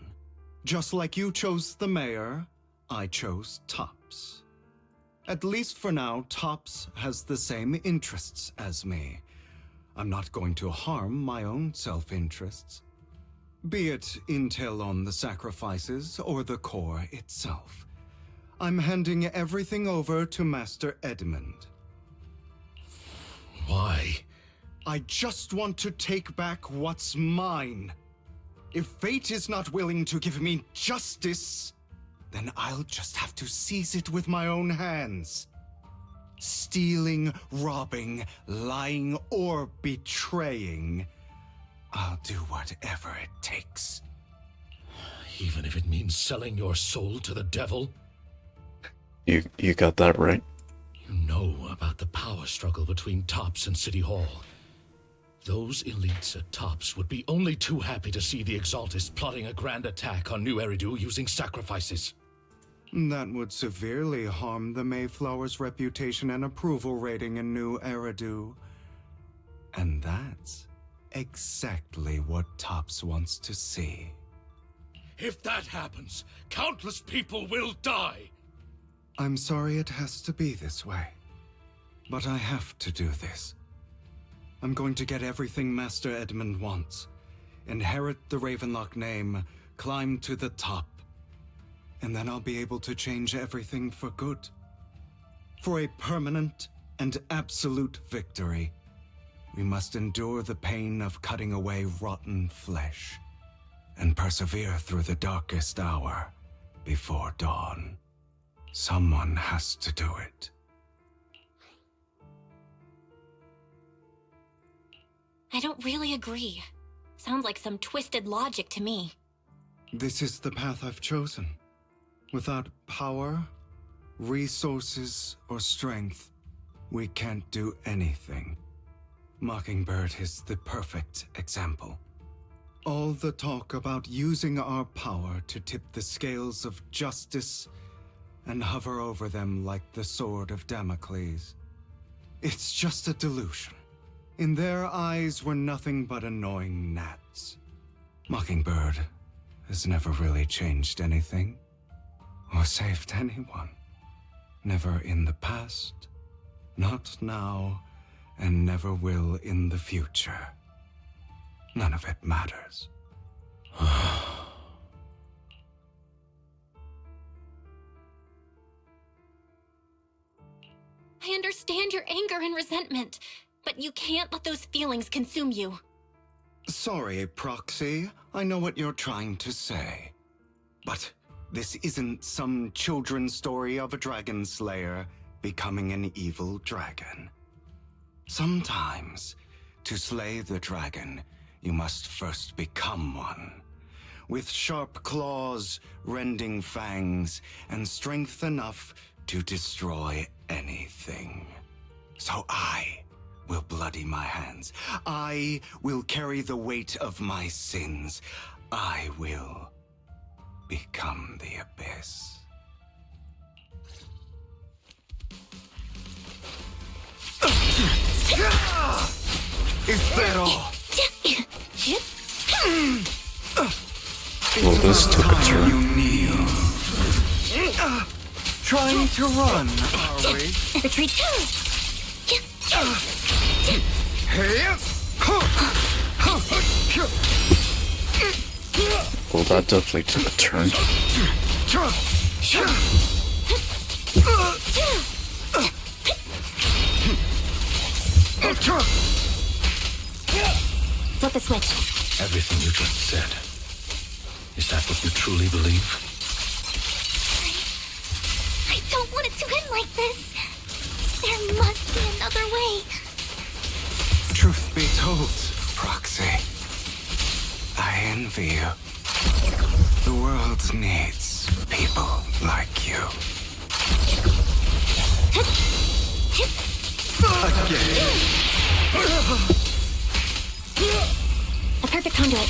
Just like you chose the mayor, I chose Tops. At least for now, Tops has the same interests as me. I'm not going to harm my own self-interests. Be it intel on the sacrifices or the core itself. I'm handing everything over to Master Edmund. Why? I just want to take back what's mine. If fate is not willing to give me justice, then I'll just have to seize it with my own hands. Stealing, robbing, lying, or betraying, I'll do whatever it takes. Even if it means selling your soul to the devil? You got that right. You know about the power struggle between Tops and City Hall. Those elites at Tops would be only too happy to see the Exaltists plotting a grand attack on New Eridu using sacrifices. That would severely harm the Mayflower's reputation and approval rating in New Eridu. And that's exactly what Tops wants to see. If that happens, countless people will die. I'm sorry it has to be this way, but I have to do this. I'm going to get everything Master Edmund wants, inherit the Ravenlock name, climb to the top, and then I'll be able to change everything for good. For a permanent and absolute victory, we must endure the pain of cutting away rotten flesh, and persevere through the darkest hour before dawn. Someone has to do it. I don't really agree. Sounds like some twisted logic to me. This is the path I've chosen. Without power, resources, or strength, we can't do anything. Mockingbird is the perfect example. All the talk about using our power to tip the scales of justice and hover over them like the sword of Damocles. It's just a delusion. In their eyes, we're nothing but annoying gnats. Mockingbird has never really changed anything, or saved anyone. Never in the past, not now, and never will in the future. None of it matters. I understand your anger and resentment, but you can't let those feelings consume you. Sorry, Proxy. I know what you're trying to say. But this isn't some children's story of a dragon slayer becoming an evil dragon. Sometimes, to slay the dragon, you must first become one. With sharp claws, rending fangs, and strength enough to destroy anything. So I will bloody my hands. I will carry the weight of my sins. I will become the abyss. Is that all? Well, this took a turn. You kneel. Trying to run, are we? Retreat. Well, that definitely took a turn. Flip the switch. Everything you just said. Is that what you truly believe? I don't want it to end like this. There must be another way. Truth be told, Proxy, I envy you. The world needs people like you. Again. A perfect conduit.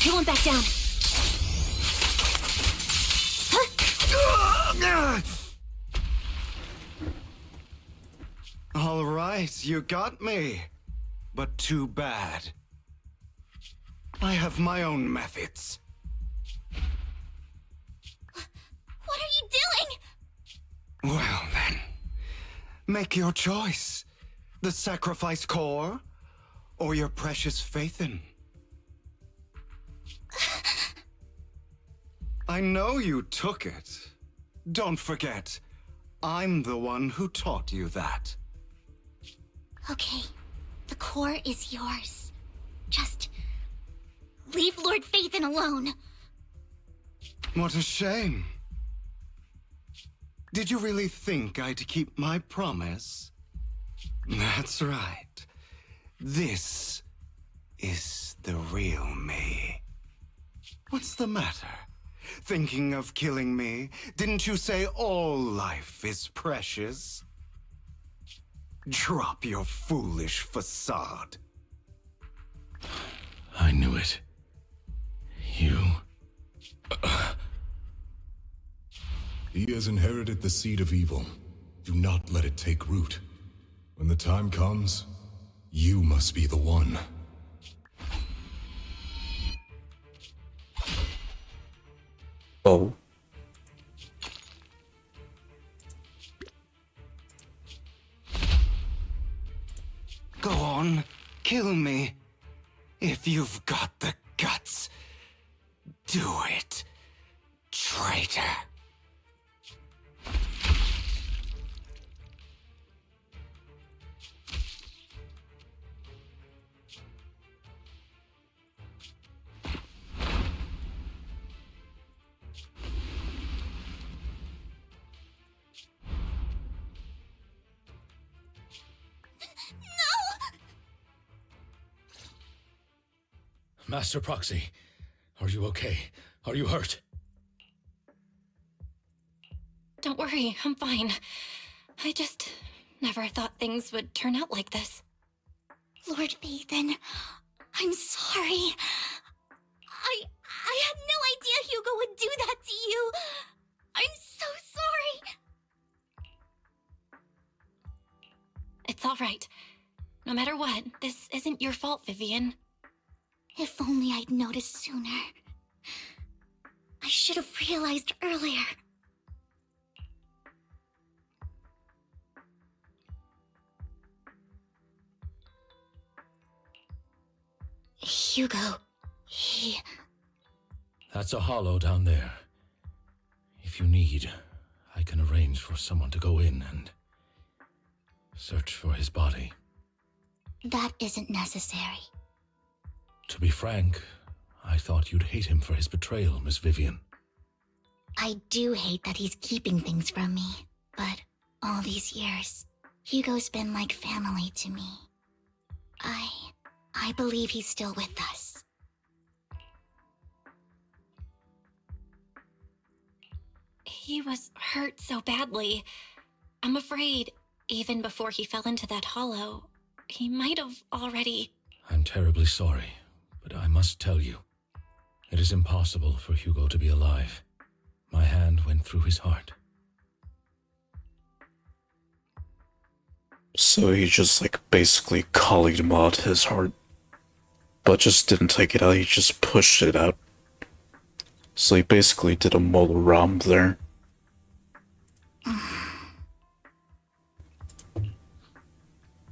I won't back down. All right, you got me. But too bad. I have my own methods. What are you doing? Well then, make your choice. The sacrifice core, or your precious Faithin. I know you took it. Don't forget, I'm the one who taught you that. Okay, the core is yours. Just leave Lord Faithin alone. What a shame. Did you really think I'd keep my promise? That's right. This is the real me. What's the matter? Thinking of killing me? Didn't you say all life is precious? Drop your foolish facade. I knew it. You... He has inherited the seed of evil. Do not let it take root. When the time comes, you must be the one. Oh. Go on, kill me. If you've got the guts, do it, traitor. Master Proxy, are you okay? Are you hurt? Don't worry, I'm fine. I just never thought things would turn out like this. Lord Faithin, I'm sorry. I had no idea Hugo would do that to you. I'm so sorry. It's all right. No matter what, this isn't your fault, Vivian. If only I'd noticed sooner. I should have realized earlier. Hugo, he... That's a hollow down there. If you need, I can arrange for someone to go in and search for his body. That isn't necessary. To be frank, I thought you'd hate him for his betrayal, Miss Vivian. I do hate that he's keeping things from me, but all these years, Hugo's been like family to me. I believe he's still with us. He was hurt so badly. I'm afraid, even before he fell into that hollow, he might have already... I'm terribly sorry, but I must tell you, it is impossible for Hugo to be alive. My hand went through his heart. So he just, like, basically Kali-Mod his heart. But just didn't take it out, he just pushed it out. So he basically did a Mola Ram there.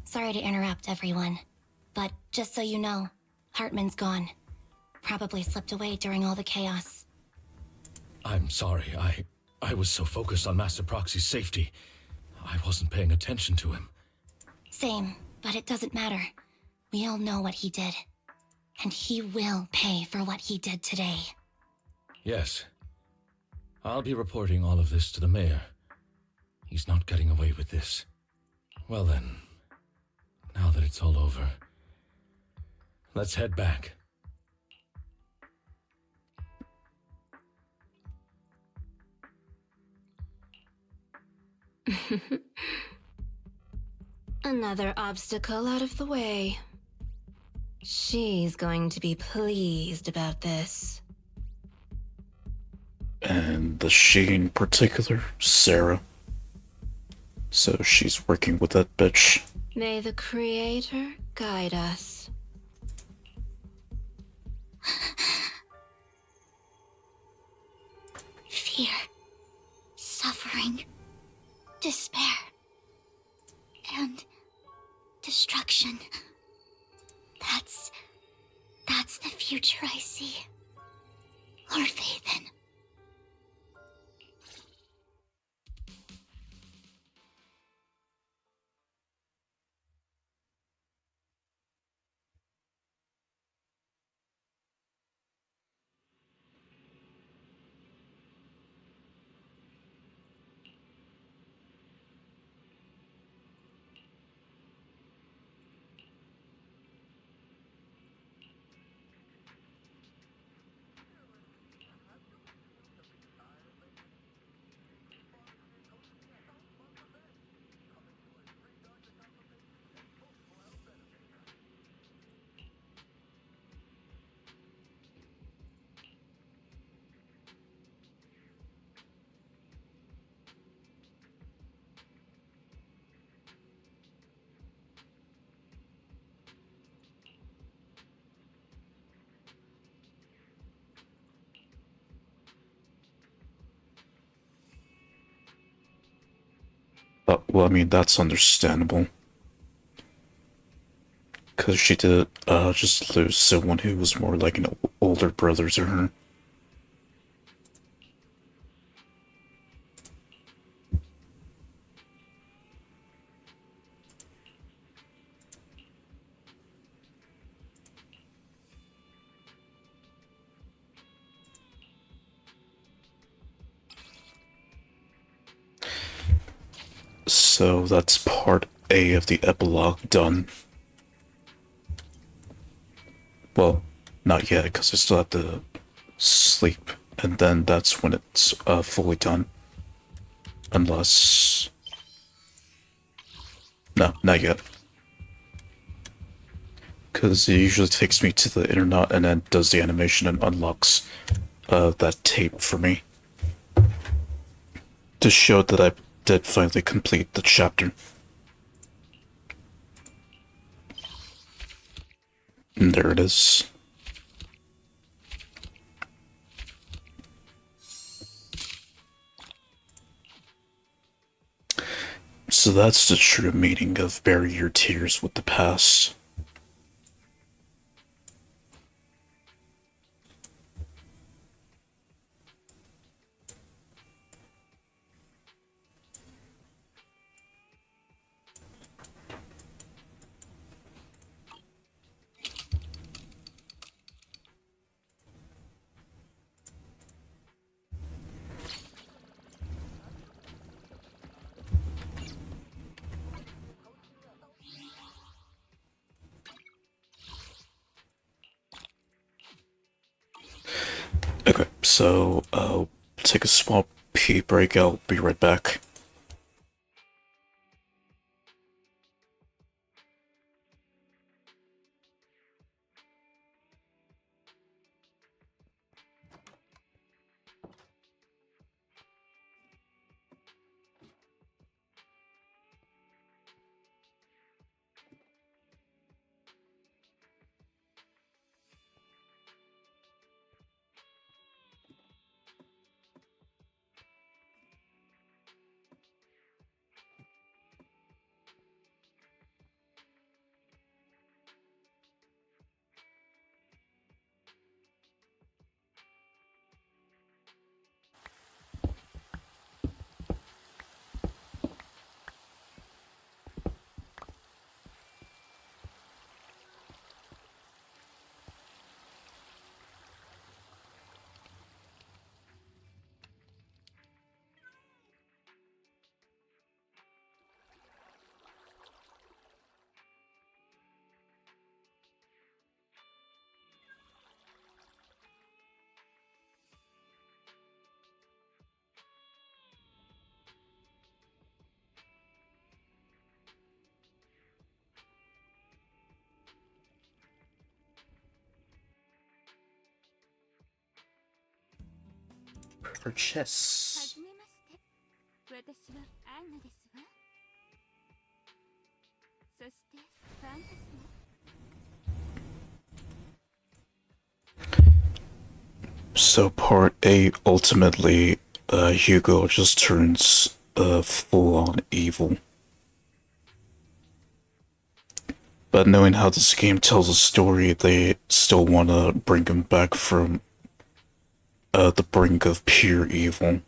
Sorry to interrupt, everyone. But just so you know, Hartman's gone. Probably slipped away during all the chaos. I'm sorry, I was so focused on Master Proxy's safety, I wasn't paying attention to him. Same, but it doesn't matter. We all know what he did. And he will pay for what he did today. Yes. I'll be reporting all of this to the mayor. He's not getting away with this. Well then, now that it's all over, let's head back. Another obstacle out of the way. She's going to be pleased about this. And the she in particular, Sarah. So she's working with that bitch. May the Creator guide us. Fear, suffering, despair, and destruction. That's the future I see. Lord Vathan. Well, I mean, that's understandable. Because she did just lose someone who was more like an older brother to her. So that's part A of the epilogue done. Well, not yet, because I still have to sleep, and then that's when it's fully done. Unless... No, not yet. Because it usually takes me to the internet and then does the animation and unlocks that tape for me. To show that I did finally complete the chapter. And there it is. So that's the true meaning of bury your tears with the past. Okay, so take a small pee break. I'll be right back. Purchase. So part 8, ultimately, Hugo just turns full-on evil. But knowing how this game tells a story, they still want to bring him back from the brink of pure evil.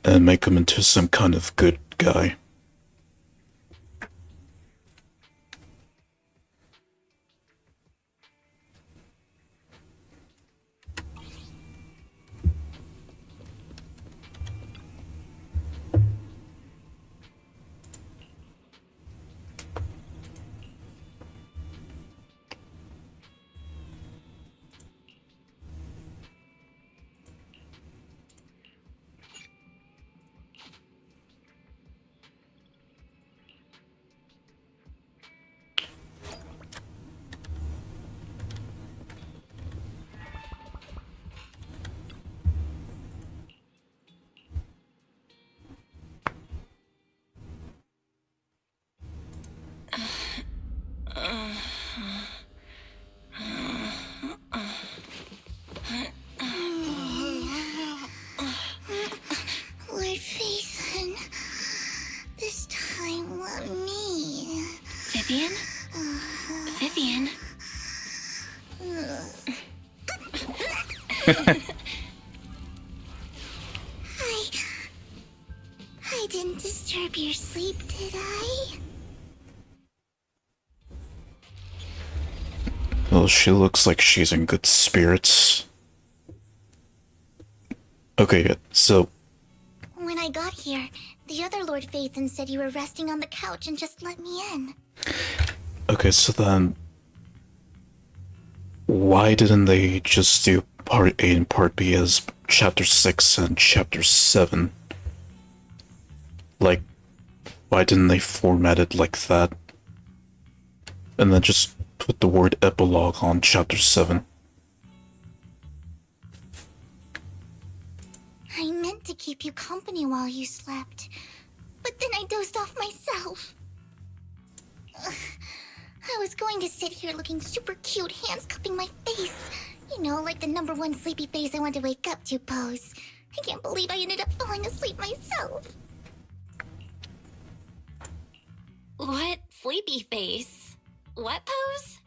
And make him into some kind of good guy. Lord Phaethon, this time let me. Vivian? Vivian? I didn't disturb your sleep, did I? Well, she looks like she's in good spirits. Okay, so... When I got here, the other Lord Phaethon said you were resting on the couch and just let me in. Okay, so then... why didn't they just do Part A and Part B as Chapter 6 and Chapter 7? Like, why didn't they format it like that? And then just put the word Epilogue on Chapter 7. I meant to keep you company while you slept, but then I dozed off myself. I was going to sit here looking super cute, hands cupping my face. You know, like the #1 sleepy face I want to wake up to pose. I can't believe I ended up falling asleep myself. What sleepy face? What pose?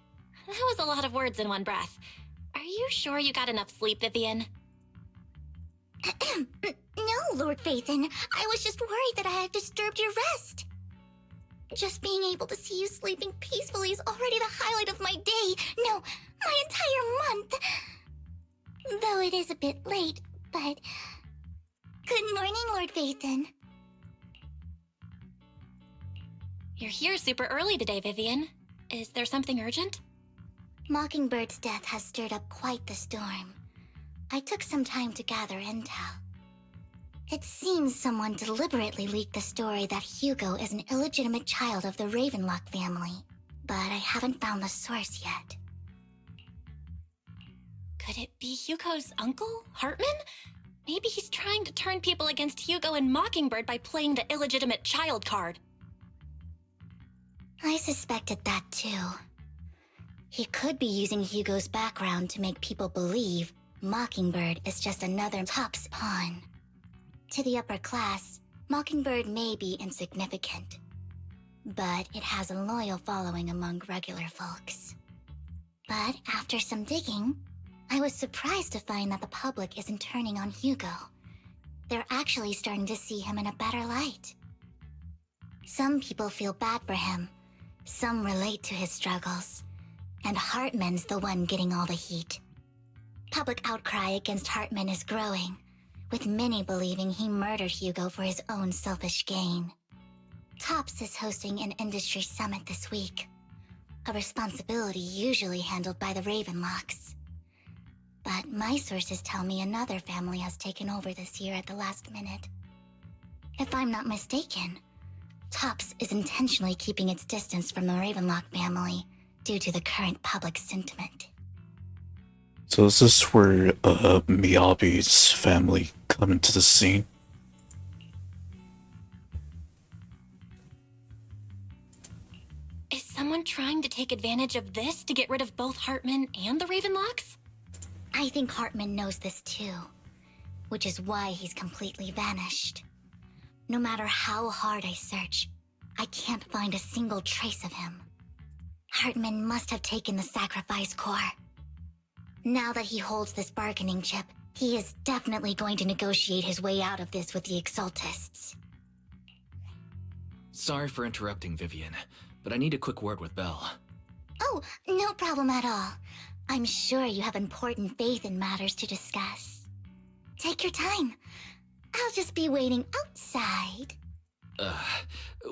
That was a lot of words in one breath. Are you sure you got enough sleep, Vivian? No, Lord Phaethon. I was just worried that I had disturbed your rest. Just being able to see you sleeping peacefully is already the highlight of my day. No, my entire month. Though it is a bit late, but... Good morning, Lord Phaethon. You're here super early today, Vivian. Is there something urgent? Mockingbird's death has stirred up quite the storm. I took some time to gather intel. It seems someone deliberately leaked the story that Hugo is an illegitimate child of the Ravenlock family, but I haven't found the source yet. Could it be Hugo's uncle, Hartman? Maybe he's trying to turn people against Hugo and Mockingbird by playing the illegitimate child card. I suspected that too. He could be using Hugo's background to make people believe Mockingbird is just another Top's pawn. To the upper class, Mockingbird may be insignificant, but it has a loyal following among regular folks. But after some digging, I was surprised to find that the public isn't turning on Hugo. They're actually starting to see him in a better light. Some people feel bad for him, some relate to his struggles, and Hartman's the one getting all the heat. Public outcry against Hartman is growing, with many believing he murdered Hugo for his own selfish gain. Tops is hosting an industry summit this week, a responsibility usually handled by the Ravenlocks. But my sources tell me another family has taken over this year at the last minute. If I'm not mistaken, Tops is intentionally keeping its distance from the Ravenlock family due to the current public sentiment. So is this where Miyabi's family come into the scene? Is someone trying to take advantage of this to get rid of both Hartman and the Ravenlocks? I think Hartman knows this too, which is why he's completely vanished. No matter how hard I search, I can't find a single trace of him. Hartman must have taken the sacrifice core. Now that he holds this bargaining chip, he is definitely going to negotiate his way out of this with the Exaltists. Sorry for interrupting, Vivian, but I need a quick word with Belle. Oh, no problem at all. I'm sure you have important faith in matters to discuss. Take your time. I'll just be waiting outside.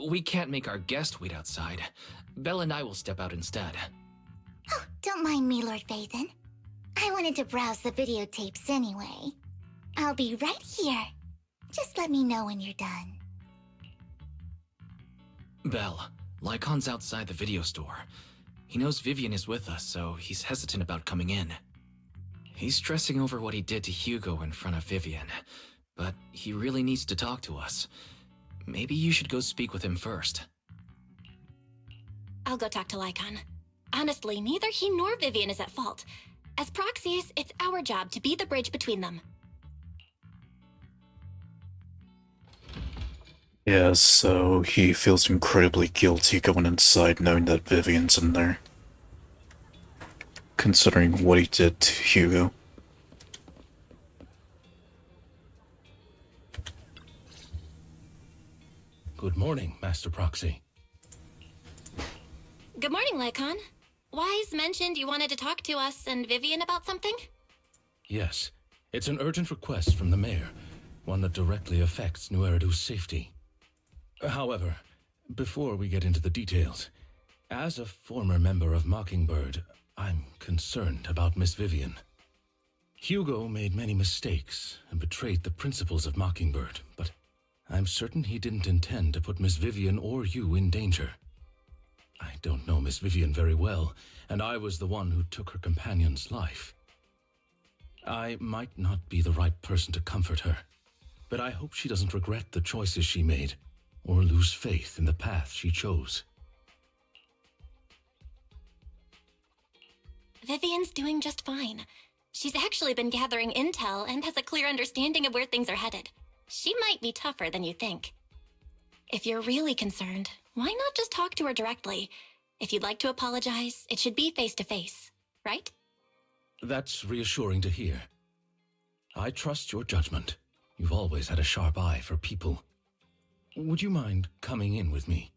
We can't make our guest wait outside. Belle and I will step out instead. Oh, don't mind me, Lord Phaethon. I wanted to browse the videotapes anyway. I'll be right here. Just let me know when you're done. Belle, Lycon's outside the video store. He knows Vivian is with us, so he's hesitant about coming in. He's stressing over what he did to Hugo in front of Vivian, but he really needs to talk to us. Maybe you should go speak with him first. I'll go talk to Lycon. Honestly, neither he nor Vivian is at fault. As proxies, it's our job to be the bridge between them. Yeah, so he feels incredibly guilty going inside knowing that Vivian's in there. Considering what he did to Hugo. Good morning, Master Proxy. Good morning, Lycon. Wise mentioned you wanted to talk to us and Vivian about something? Yes, it's an urgent request from the mayor, one that directly affects New Eridu's safety. However, before we get into the details, as a former member of Mockingbird, I'm concerned about Miss Vivian. Hugo made many mistakes and betrayed the principles of Mockingbird, but I'm certain he didn't intend to put Miss Vivian or you in danger. I don't know Miss Vivian very well, and I was the one who took her companion's life. I might not be the right person to comfort her, but I hope she doesn't regret the choices she made, or lose faith in the path she chose. Vivian's doing just fine. She's actually been gathering intel and has a clear understanding of where things are headed. She might be tougher than you think. If you're really concerned, why not just talk to her directly? If you'd like to apologize, it should be face-to-face, right? That's reassuring to hear. I trust your judgment. You've always had a sharp eye for people. Would you mind coming in with me?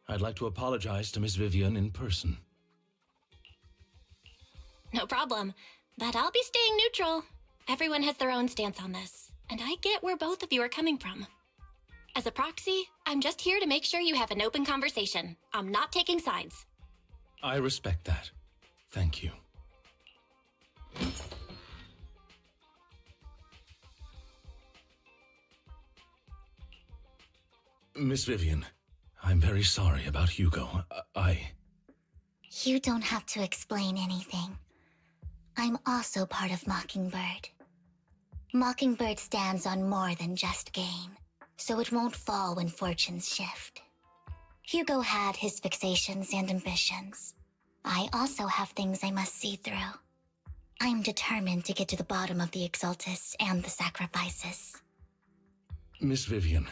I'd like to apologize to Miss Vivian in person. No problem, but I'll be staying neutral. Everyone has their own stance on this, and I get where both of you are coming from. As a proxy, I'm just here to make sure you have an open conversation. I'm not taking sides. I respect that. Thank you. Miss Vivian, I'm very sorry about Hugo. You don't have to explain anything. I'm also part of Mockingbird. Mockingbird stands on more than just gain, so it won't fall when fortunes shift. Hugo had his fixations and ambitions. I also have things I must see through. I'm determined to get to the bottom of the Exaltus and the sacrifices. Miss Vivian,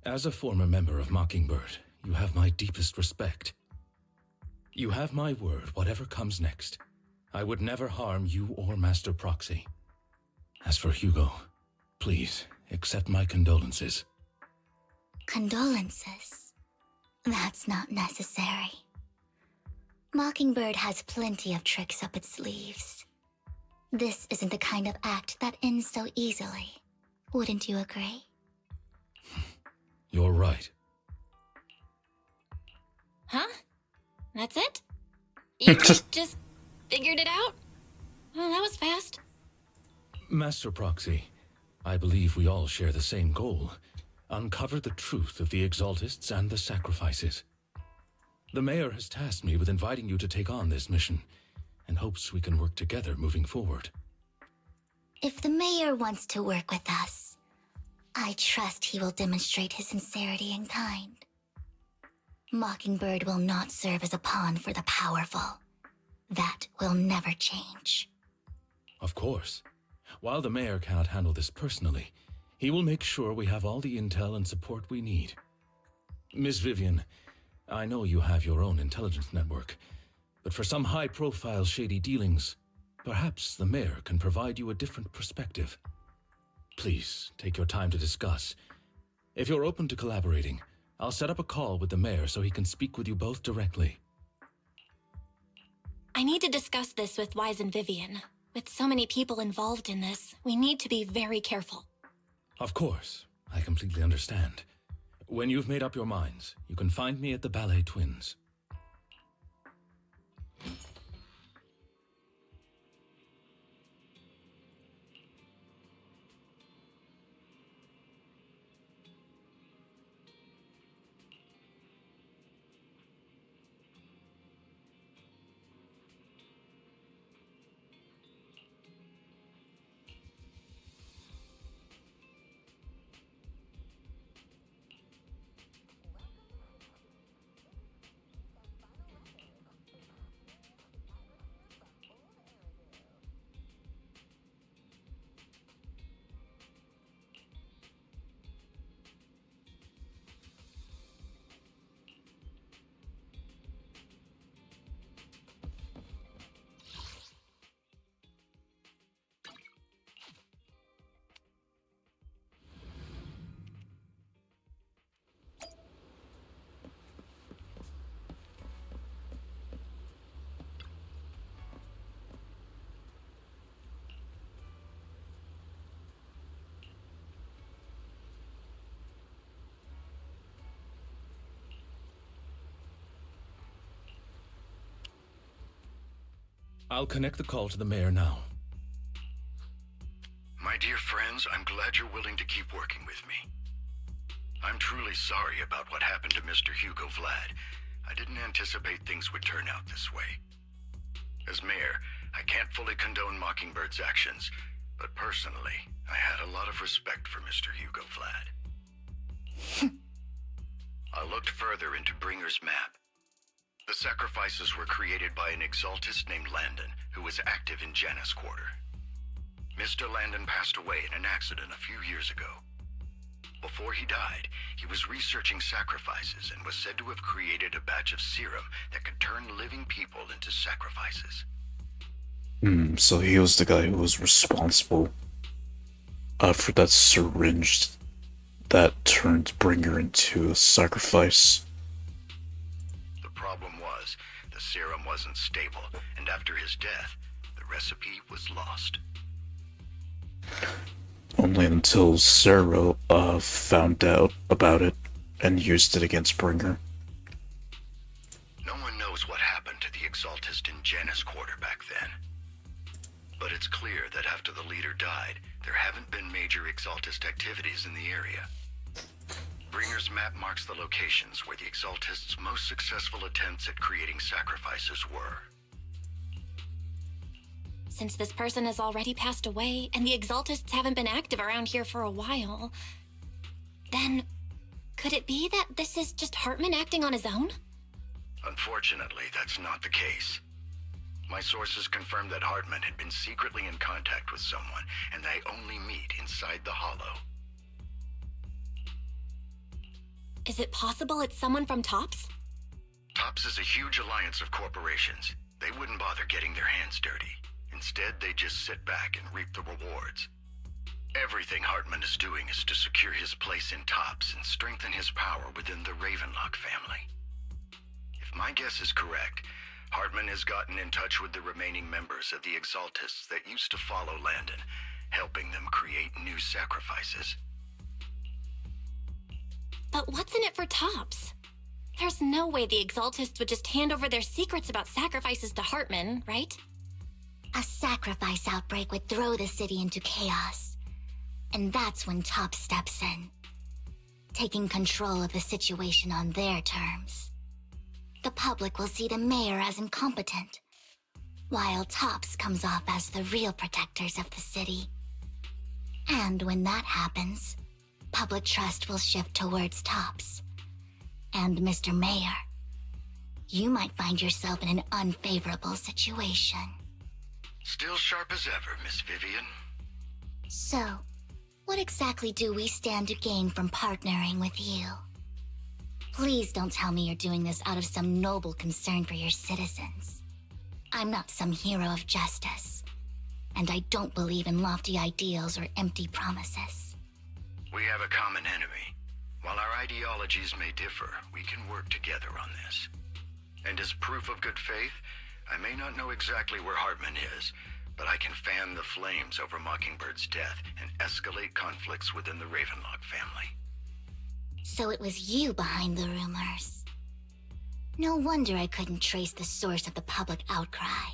as a former member of Mockingbird, you have my deepest respect. You have my word, whatever comes next. I would never harm you or Master Proxy. As for Hugo, please accept my condolences. Condolences? That's not necessary. Mockingbird has plenty of tricks up its sleeves. This isn't the kind of act that ends so easily. Wouldn't you agree? You're right. Huh? That's it? You just figured it out? Well, that was fast. Master Proxy, I believe we all share the same goal. Uncover the truth of the Exaltists and the sacrifices. The Mayor has tasked me with inviting you to take on this mission, and hopes we can work together moving forward. If the Mayor wants to work with us, I trust he will demonstrate his sincerity in kind. Mockingbird will not serve as a pawn for the powerful. That will never change. Of course. While the Mayor cannot handle this personally, he will make sure we have all the intel and support we need. Miss Vivian, I know you have your own intelligence network, but for some high-profile shady dealings, perhaps the Mayor can provide you a different perspective. Please, take your time to discuss. If you're open to collaborating, I'll set up a call with the Mayor so he can speak with you both directly. I need to discuss this with Wise and Vivian. With so many people involved in this, we need to be very careful. Of course, I completely understand. When you've made up your minds, you can find me at the Ballet Twins. I'll connect the call to the Mayor now. My dear friends, I'm glad you're willing to keep working with me. I'm truly sorry about what happened to Mr. Hugo Vlad. I didn't anticipate things would turn out this way. As Mayor, I can't fully condone Mockingbird's actions, but personally, I had a lot of respect for Mr. Hugo Vlad. I looked further into Bringer's map. The sacrifices were created by an Exaltist named Landon, who was active in Janus Quarter. Mr. Landon passed away in an accident a few years ago. Before he died, he was researching sacrifices and was said to have created a batch of serum that could turn living people into sacrifices. So he was the guy who was responsible for that syringe that turned Bringer into a sacrifice. The problem was, the serum wasn't stable, and after his death, the recipe was lost. Only until Sarah found out about it and used it against Bringer. No one knows what happened to the Exaltist in Janus Quarter back then. But it's clear that after the leader died, there haven't been major Exaltist activities in the area. Bringer's map marks the locations where the Exaltists' most successful attempts at creating sacrifices were. Since this person has already passed away, and the Exaltists haven't been active around here for a while, then could it be that this is just Hartman acting on his own? Unfortunately, that's not the case. My sources confirmed that Hartman had been secretly in contact with someone, and they only meet inside the Hollow. Is it possible it's someone from TOPS? TOPS is a huge alliance of corporations. They wouldn't bother getting their hands dirty. Instead, they just sit back and reap the rewards. Everything Hartman is doing is to secure his place in TOPS and strengthen his power within the Ravenlock family. If my guess is correct, Hartman has gotten in touch with the remaining members of the Exaltists that used to follow Landon, helping them create new sacrifices. But what's in it for TOPS? There's no way the Exaltists would just hand over their secrets about sacrifices to Hartman, right? A sacrifice outbreak would throw the city into chaos. And that's when TOPS steps in, taking control of the situation on their terms. The public will see the mayor as incompetent, while TOPS comes off as the real protectors of the city. And when that happens, public trust will shift towards TOPS. And Mr. Mayor, you might find yourself in an unfavorable situation. Still sharp as ever, Miss Vivian. So, what exactly do we stand to gain from partnering with you? Please don't tell me you're doing this out of some noble concern for your citizens. I'm not some hero of justice, and I don't believe in lofty ideals or empty promises. We have a common enemy. While our ideologies may differ, we can work together on this. And as proof of good faith, I may not know exactly where Hartman is, but I can fan the flames over Mockingbird's death and escalate conflicts within the Ravenlock family. So it was you behind the rumors. No wonder I couldn't trace the source of the public outcry.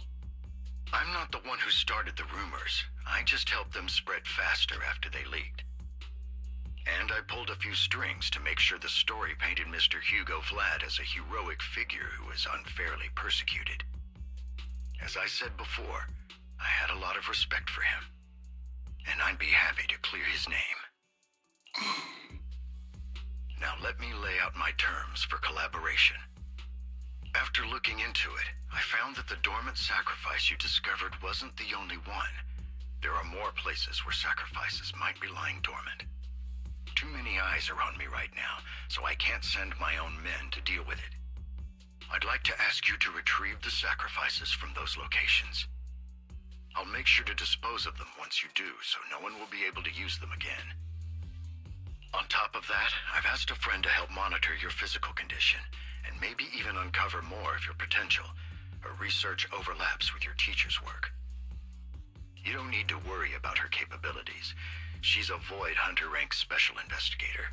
I'm not the one who started the rumors. I just helped them spread faster after they leaked. And I pulled a few strings to make sure the story painted Mr. Hugo Vlad as a heroic figure who was unfairly persecuted. As I said before, I had a lot of respect for him, and I'd be happy to clear his name. Now let me lay out my terms for collaboration. After looking into it, I found that the dormant sacrifice you discovered wasn't the only one. There are more places where sacrifices might be lying dormant. Too many eyes are on me right now, so I can't send my own men to deal with it. I'd like to ask you to retrieve the sacrifices from those locations. I'll make sure to dispose of them once you do, so no one will be able to use them again. On top of that, I've asked a friend to help monitor your physical condition, and maybe even uncover more of your potential. Her research overlaps with your teacher's work. You don't need to worry about her capabilities. She's a Void Hunter rank special investigator.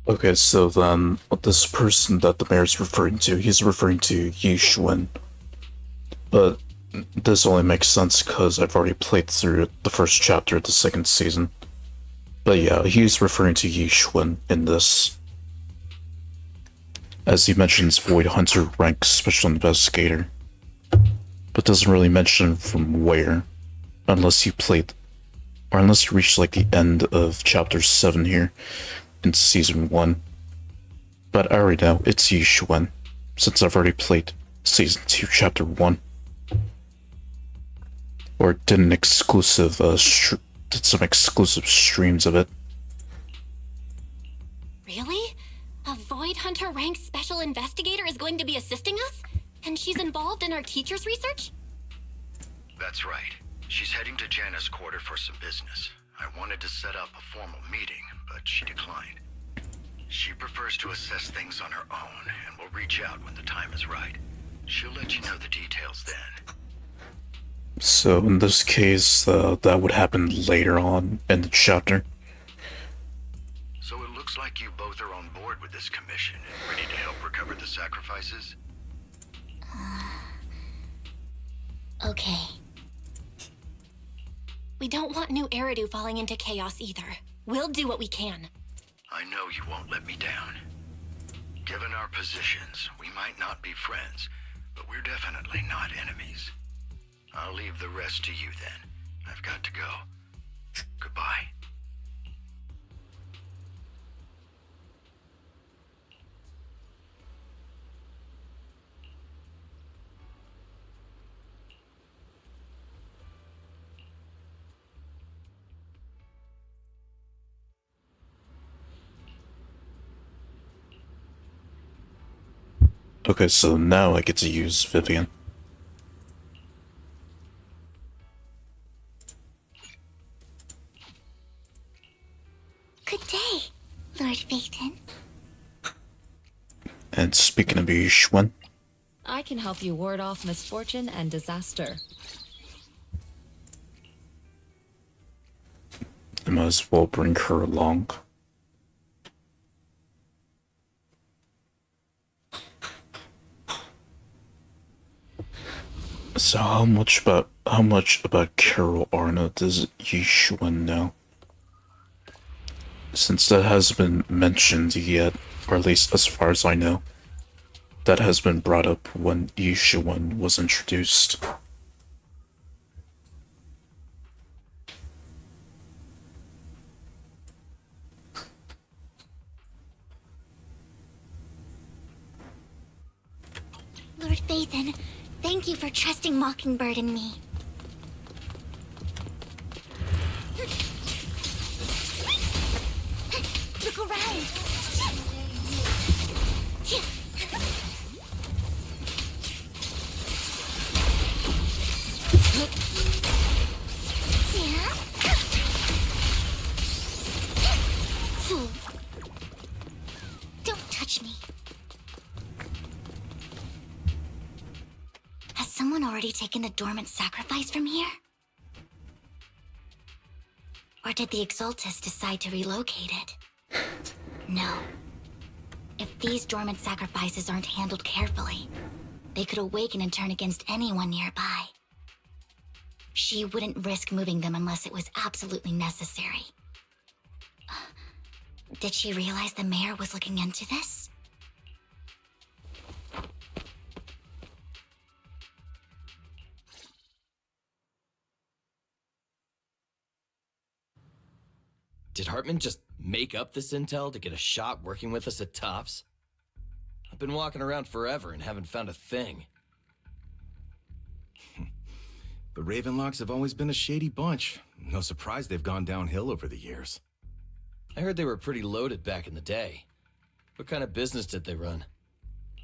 Okay, so then this person that the mayor's referring to, he's referring to Yi Xuan. But this only makes sense because I've already played through the first chapter of the second season. But yeah, he's referring to Yi Xuan in this. As he mentions Void Hunter rank special investigator. But doesn't really mention from where. Unless you played, or unless you reached like the end of chapter 7 here in season 1. But I already know it's Yi Xuan, since I've already played season 2 chapter 1. Or did did some exclusive streams of it. Really? A Void Hunter ranked special investigator is going to be assisting us? And she's involved in our teacher's research? That's right. She's heading to Janna's quarter for some business. I wanted to set up a formal meeting, but she declined. She prefers to assess things on her own, and will reach out when the time is right. She'll let you know the details then. So in this case, that would happen later on in the chapter. So it looks like you both are on board with this commission and ready to help recover the sacrifices? Okay. We don't want New Eridu falling into chaos either. We'll do what we can. I know you won't let me down. Given our positions, we might not be friends, but we're definitely not enemies. I'll leave the rest to you then. I've got to go. Goodbye. Okay, so now I get to use Vivian. Good day, Lord Phaeton. And speaking of Yishwen, I can help you ward off misfortune and disaster. I might as well bring her along. So how much about Carol Arna does Yishwen know? Since that hasn't been mentioned yet, or at least as far as I know, that has been brought up when Yishwen was introduced. Lord Phaeton, thank you for trusting Mockingbird and me. Look around! Fool! Don't touch me. Has someone already taken the dormant sacrifice from here? Or did the Exaltus decide to relocate it? No. If these dormant sacrifices aren't handled carefully, they could awaken and turn against anyone nearby. She wouldn't risk moving them unless it was absolutely necessary. Did she realize the mayor was looking into this? Did Hartman just make up this intel to get a shot working with us at Tops? I've been walking around forever and haven't found a thing. The Ravenlocks have always been a shady bunch. No surprise they've gone downhill over the years. I heard they were pretty loaded back in the day. What kind of business did they run?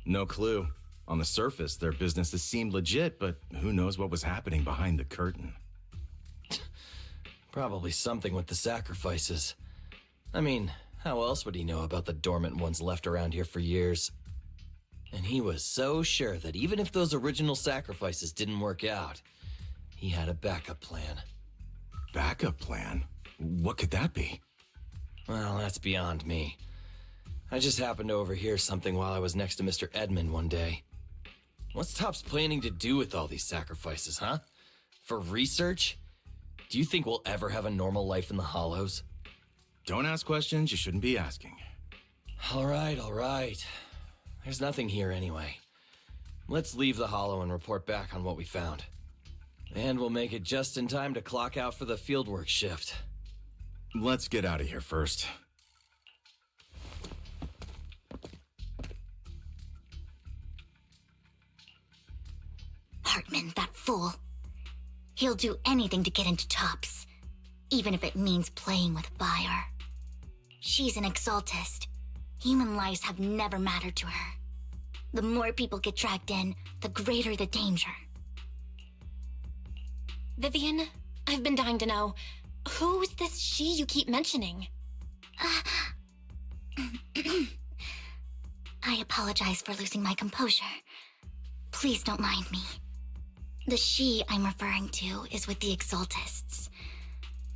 No clue. On the surface, their businesses seemed legit, but who knows what was happening behind the curtain. Probably something with the sacrifices. I mean, how else would he know about the dormant ones left around here for years? And he was so sure that even if those original sacrifices didn't work out, he had a backup plan. Backup plan? What could that be? Well, that's beyond me. I just happened to overhear something while I was next to Mr. Edmund one day. What's Topps planning to do with all these sacrifices, huh? For research? Do you think we'll ever have a normal life in the Hollows? Don't ask questions you shouldn't be asking. All right. There's nothing here anyway. Let's leave the Hollow and report back on what we found. And we'll make it just in time to clock out for the fieldwork shift. Let's get out of here first. Hartman, that fool. He'll do anything to get into Tops, even if it means playing with fire. She's an exaltist. Human lives have never mattered to her. The more people get dragged in, the greater the danger. Vivian, I've been dying to know, who's this she you keep mentioning? I apologize for losing my composure. Please don't mind me. The she I'm referring to is with the Exaltists.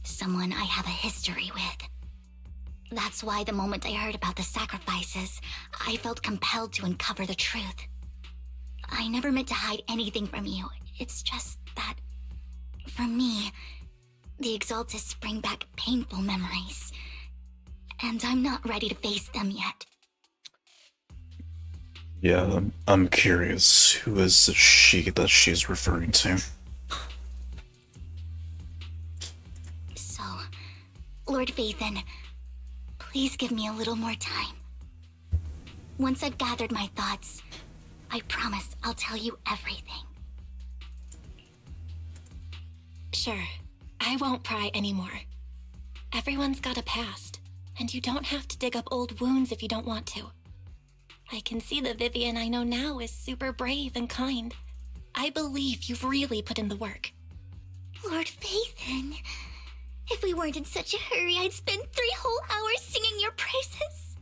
Someone I have a history with. That's why the moment I heard about the sacrifices, I felt compelled to uncover the truth. I never meant to hide anything from you. It's just that, for me, the Exaltists bring back painful memories. And I'm not ready to face them yet. Yeah, I'm curious. Who is the she that she's referring to? So, Lord Vathan, please give me a little more time. Once I've gathered my thoughts, I promise I'll tell you everything. Sure, I won't pry anymore. Everyone's got a past, and you don't have to dig up old wounds if you don't want to. I can see the Vivian I know now is super brave and kind. I believe you've really put in the work. Lord Vathan, if we weren't in such a hurry, I'd spend 3 whole hours singing your praises.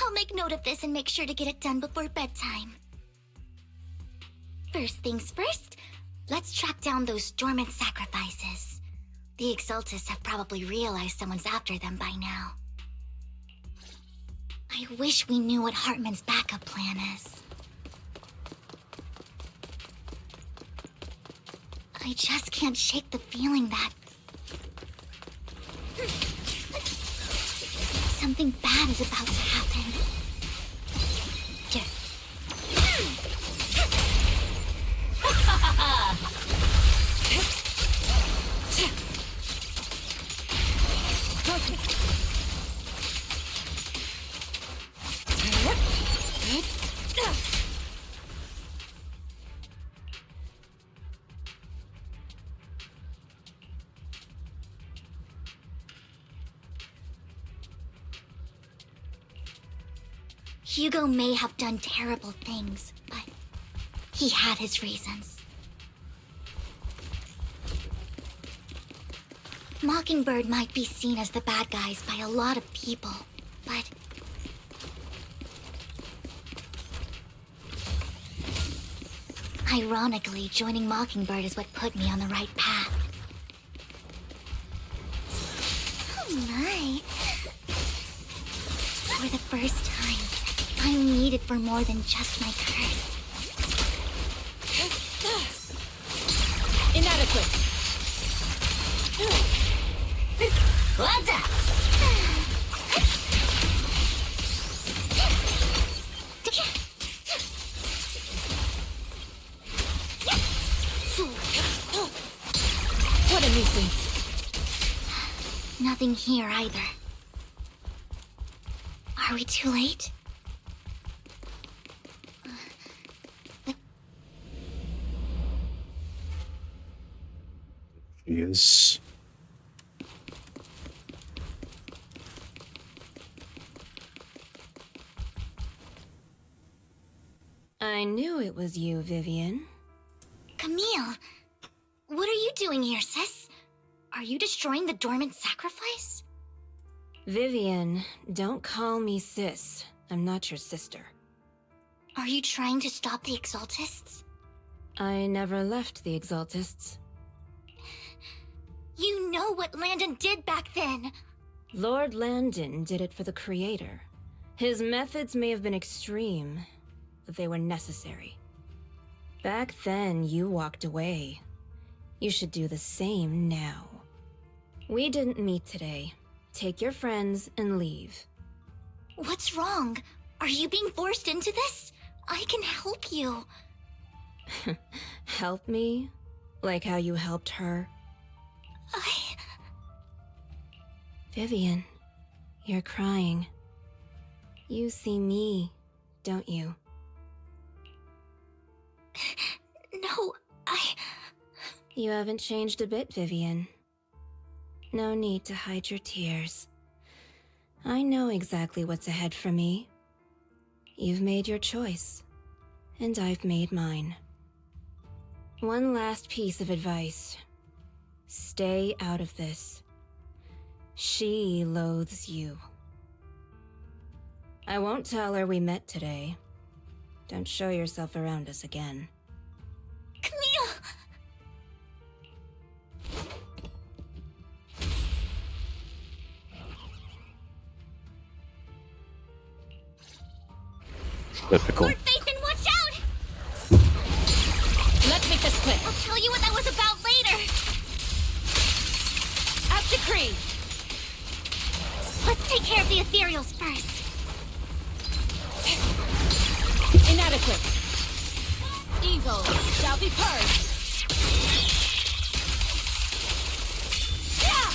I'll make note of this and make sure to get it done before bedtime. First things first, let's track down those dormant sacrifices. The Exaltists have probably realized someone's after them by now. I wish we knew what Hartman's backup plan is. I just can't shake the feeling that something bad is about to happen. Hugo may have done terrible things, but he had his reasons. Mockingbird might be seen as the bad guys by a lot of people, but ironically, joining Mockingbird is what put me on the right path. Oh my. For the first time, I'm needed for more than just my curse. Inadequate. What's up? What a nuisance. Nothing here either. Are we too late? She is. I knew it was you, Vivian. Camille, what are you doing here, sis? Are you destroying the dormant sacrifice? Vivian, don't call me sis. I'm not your sister. Are you trying to stop the Exaltists? I never left the Exaltists. You know what Landon did back then! Lord Landon did it for the Creator. His methods may have been extreme, but they were necessary. Back then, you walked away. You should do the same now. We didn't meet today. Take your friends and leave. What's wrong? Are you being forced into this? I can help you. Help me? Like how you helped her? Vivian, you're crying. You see me, don't you? No, You haven't changed a bit, Vivian. No need to hide your tears. I know exactly what's ahead for me. You've made your choice, and I've made mine. One last piece of advice. Stay out of this. She loathes you. I won't tell her we met today. Don't show yourself around us again. Camille! Typical. Lord Phaethon, watch out! Let's make this quick. I'll tell you what that was about later. As decreed. Let's take care of the ethereals first. Inadequate. Evil shall be purged. Yeah!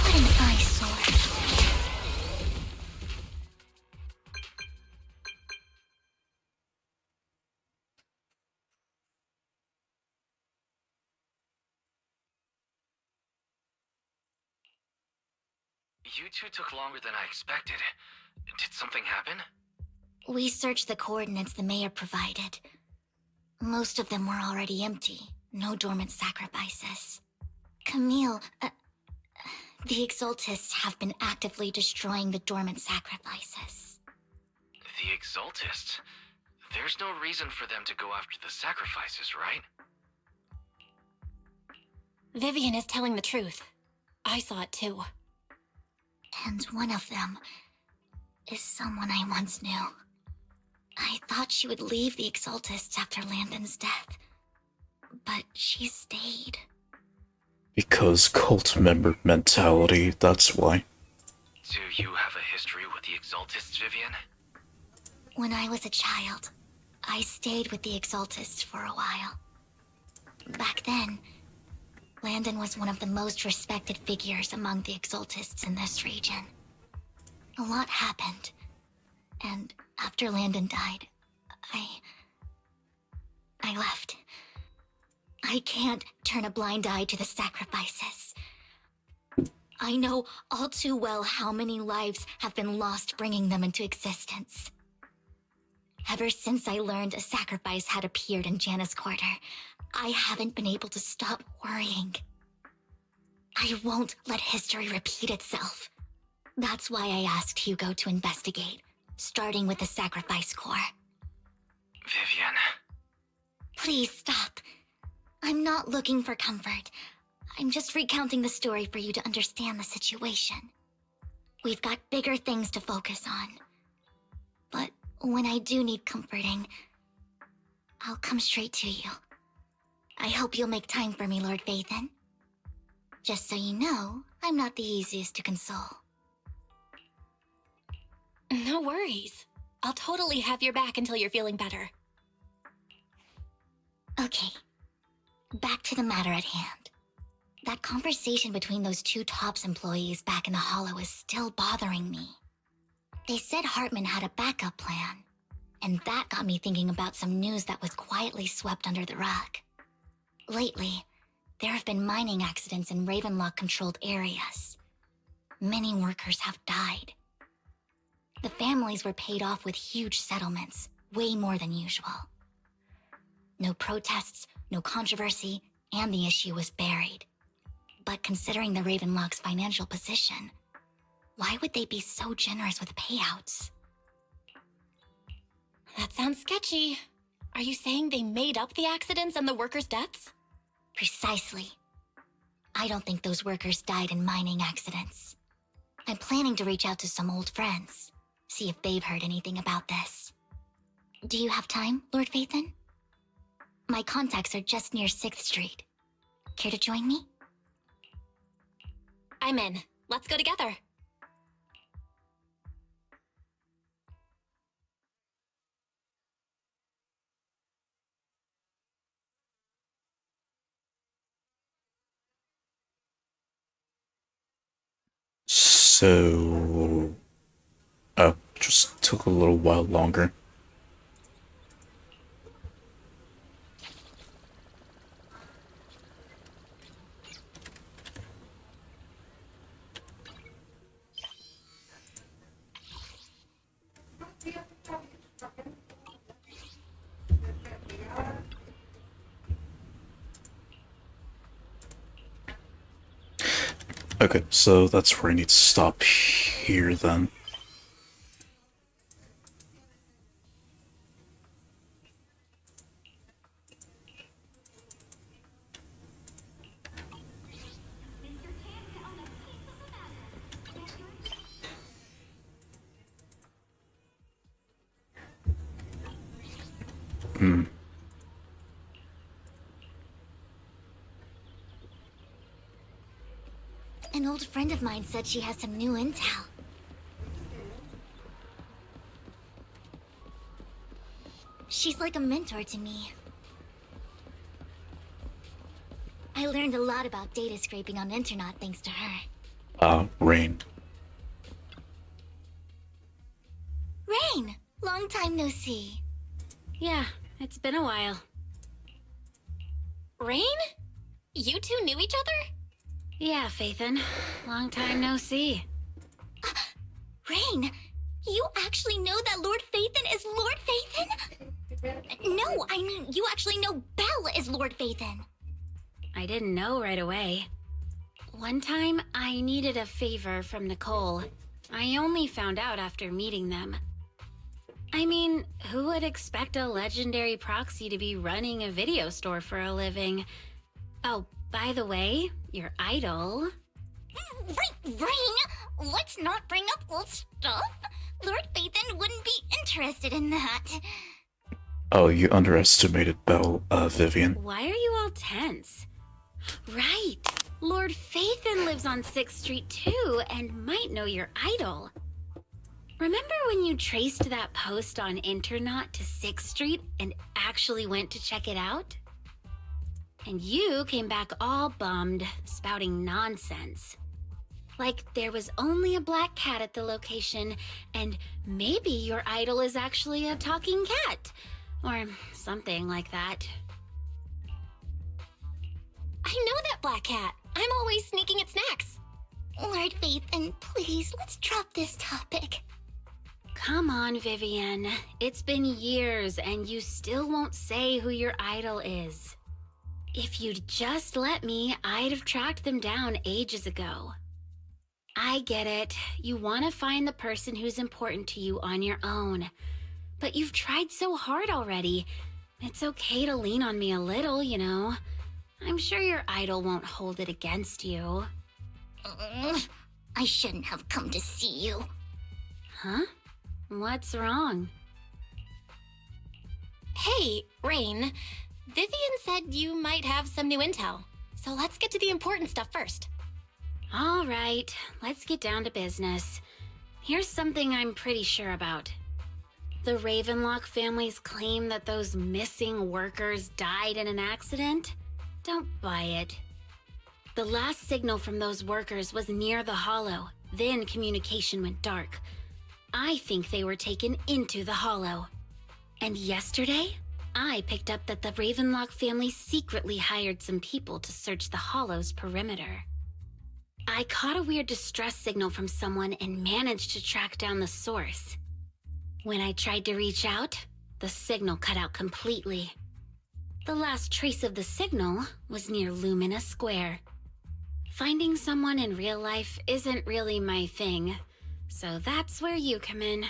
What an eyesore. You two took longer than I expected. Did something happen? We searched the coordinates the mayor provided. Most of them were already empty. No dormant sacrifices. Camille, the Exaltists have been actively destroying the dormant sacrifices. The Exaltists? There's no reason for them to go after the sacrifices, right? Vivian is telling the truth. I saw it too. And one of them is someone I once knew. I thought she would leave the Exaltists after Landon's death, but she stayed. Because cult member mentality, that's why. Do you have a history with the Exaltists, Vivian? When I was a child, I stayed with the Exaltists for a while. Back then, Landon was one of the most respected figures among the Exaltists in this region. A lot happened, and after Landon died, I left. I can't turn a blind eye to the sacrifices. I know all too well how many lives have been lost bringing them into existence. Ever since I learned a sacrifice had appeared in Janna's quarter, I haven't been able to stop worrying. I won't let history repeat itself. That's why I asked Hugo to investigate, starting with the Sacrifice Corps. Vivian. Please stop. I'm not looking for comfort. I'm just recounting the story for you to understand the situation. We've got bigger things to focus on. But when I do need comforting, I'll come straight to you. I hope you'll make time for me, Lord Phaethon. Just so you know, I'm not the easiest to console. No worries. I'll totally have your back until you're feeling better. Okay. Back to the matter at hand. That conversation between those two TOPS employees back in the Hollow is still bothering me. They said Hartman had a backup plan, and that got me thinking about some news that was quietly swept under the rug. Lately, there have been mining accidents in Ravenlock-controlled areas. Many workers have died. The families were paid off with huge settlements, way more than usual. No protests, no controversy, and the issue was buried. But considering the Ravenlock's financial position, why would they be so generous with payouts? That sounds sketchy. Are you saying they made up the accidents and the workers' deaths? Precisely. I don't think those workers died in mining accidents. I'm planning to reach out to some old friends, see if they've heard anything about this. Do you have time, Lord Phaethon? My contacts are just near 6th Street. Care to join me? I'm in. Let's go together. So... just took a little while longer. Okay, so that's where I need to stop here then. An old friend of mine said she has some new intel. She's like a mentor to me. I learned a lot about data scraping on Internet thanks to her. Rain. Rain! Long time no see. Yeah, it's been a while. Rain? You two knew each other? Yeah, Phaethon. Long time no see. Rain! You actually know that Lord Phaethon is Lord Phaethon? No, I mean, you actually know Belle is Lord Phaethon. I didn't know right away. One time, I needed a favor from Nicole. I only found out after meeting them. I mean, who would expect a legendary proxy to be running a video store for a living? Oh, by the way, your idol... Rain, let's not bring up old stuff. Lord Phaethon wouldn't be interested in that. Oh, you underestimated Belle, Vivian. Why are you all tense? Right, Lord Phaethon lives on 6th Street too, and might know your idol. Remember when you traced that post on Internet to 6th Street and actually went to check it out? And you came back all bummed, spouting nonsense. Like there was only a black cat at the location, and maybe your idol is actually a talking cat. Or something like that. I know that black cat. I'm always sneaking at snacks. Lord Phaethon, please, let's drop this topic. Come on, Vivian. It's been years, and you still won't say who your idol is. If you'd just let me, I'd have tracked them down ages ago. I get it. You want to find the person who's important to you on your own. But you've tried so hard already. It's okay to lean on me a little, you know. I'm sure your idol won't hold it against you. I shouldn't have come to see you. Huh? What's wrong? Hey, Rain. Vivian said you might have some new intel. So let's get to the important stuff first. All right, let's get down to business. Here's something I'm pretty sure about. The Ravenlock family's claim that those missing workers died in an accident? Don't buy it. The last signal from those workers was near the Hollow. Then communication went dark. I think they were taken into the Hollow. And yesterday, I picked up that the Ravenlock family secretly hired some people to search the Hollow's perimeter. I caught a weird distress signal from someone and managed to track down the source. When I tried to reach out, the signal cut out completely. The last trace of the signal was near Lumina Square. Finding someone in real life isn't really my thing, so that's where you come in.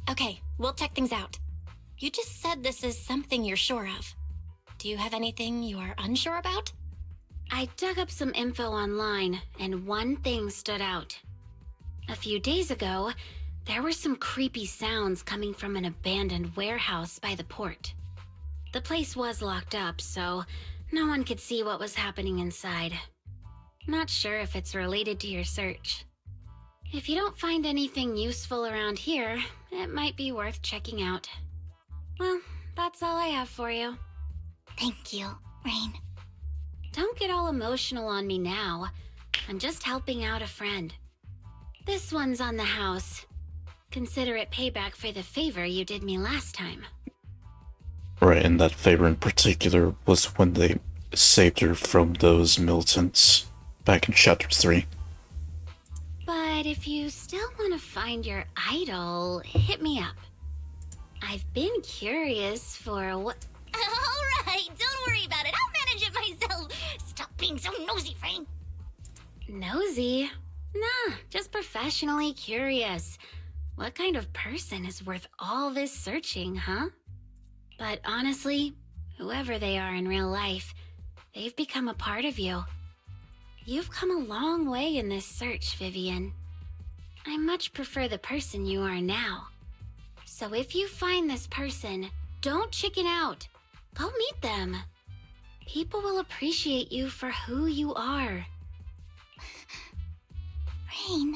Okay, we'll check things out. You just said this is something you're sure of. Do you have anything you are unsure about? I dug up some info online, and one thing stood out. A few days ago, there were some creepy sounds coming from an abandoned warehouse by the port. The place was locked up, so no one could see what was happening inside. Not sure if it's related to your search. If you don't find anything useful around here, it might be worth checking out. Well, that's all I have for you. Thank you, Rain. Don't get all emotional on me now. I'm just helping out a friend. This one's on the house. Consider it payback for the favor you did me last time. Right, and that favor in particular was when they saved her from those militants back in Chapter 3. But if you still want to find your idol, hit me up. I've been curious for what... All right, don't worry about it. I'll manage it myself. Stop being so nosy, Rain. Nosy? Nah, just professionally curious. What kind of person is worth all this searching, huh? But honestly, whoever they are in real life, they've become a part of you. You've come a long way in this search, Vivian. I much prefer the person you are now. So if you find this person, don't chicken out. Go meet them. People will appreciate you for who you are. Rain.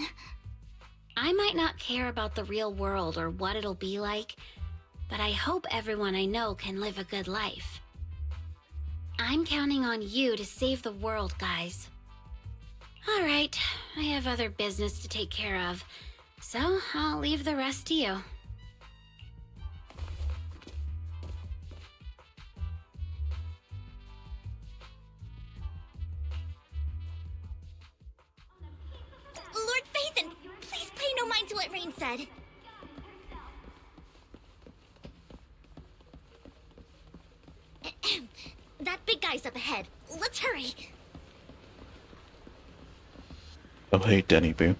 I might not care about the real world or what it'll be like, but I hope everyone I know can live a good life. I'm counting on you to save the world, guys. All right, I have other business to take care of, so I'll leave the rest to you. Lord Phaethon, please pay no mind to what Rain said. That big guy's up ahead. Let's hurry. Oh, hey, Denny Boo.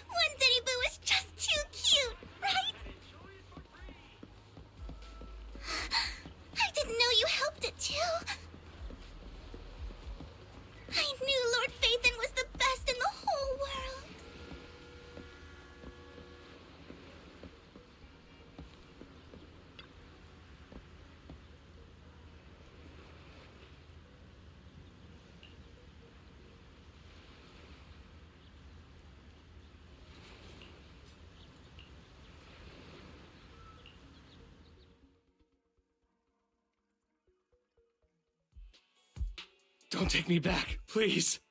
One Denny Boo is just too cute, right? I didn't know you helped it too. I knew Lord Phaethon was the best in the whole world. Don't take me back, please.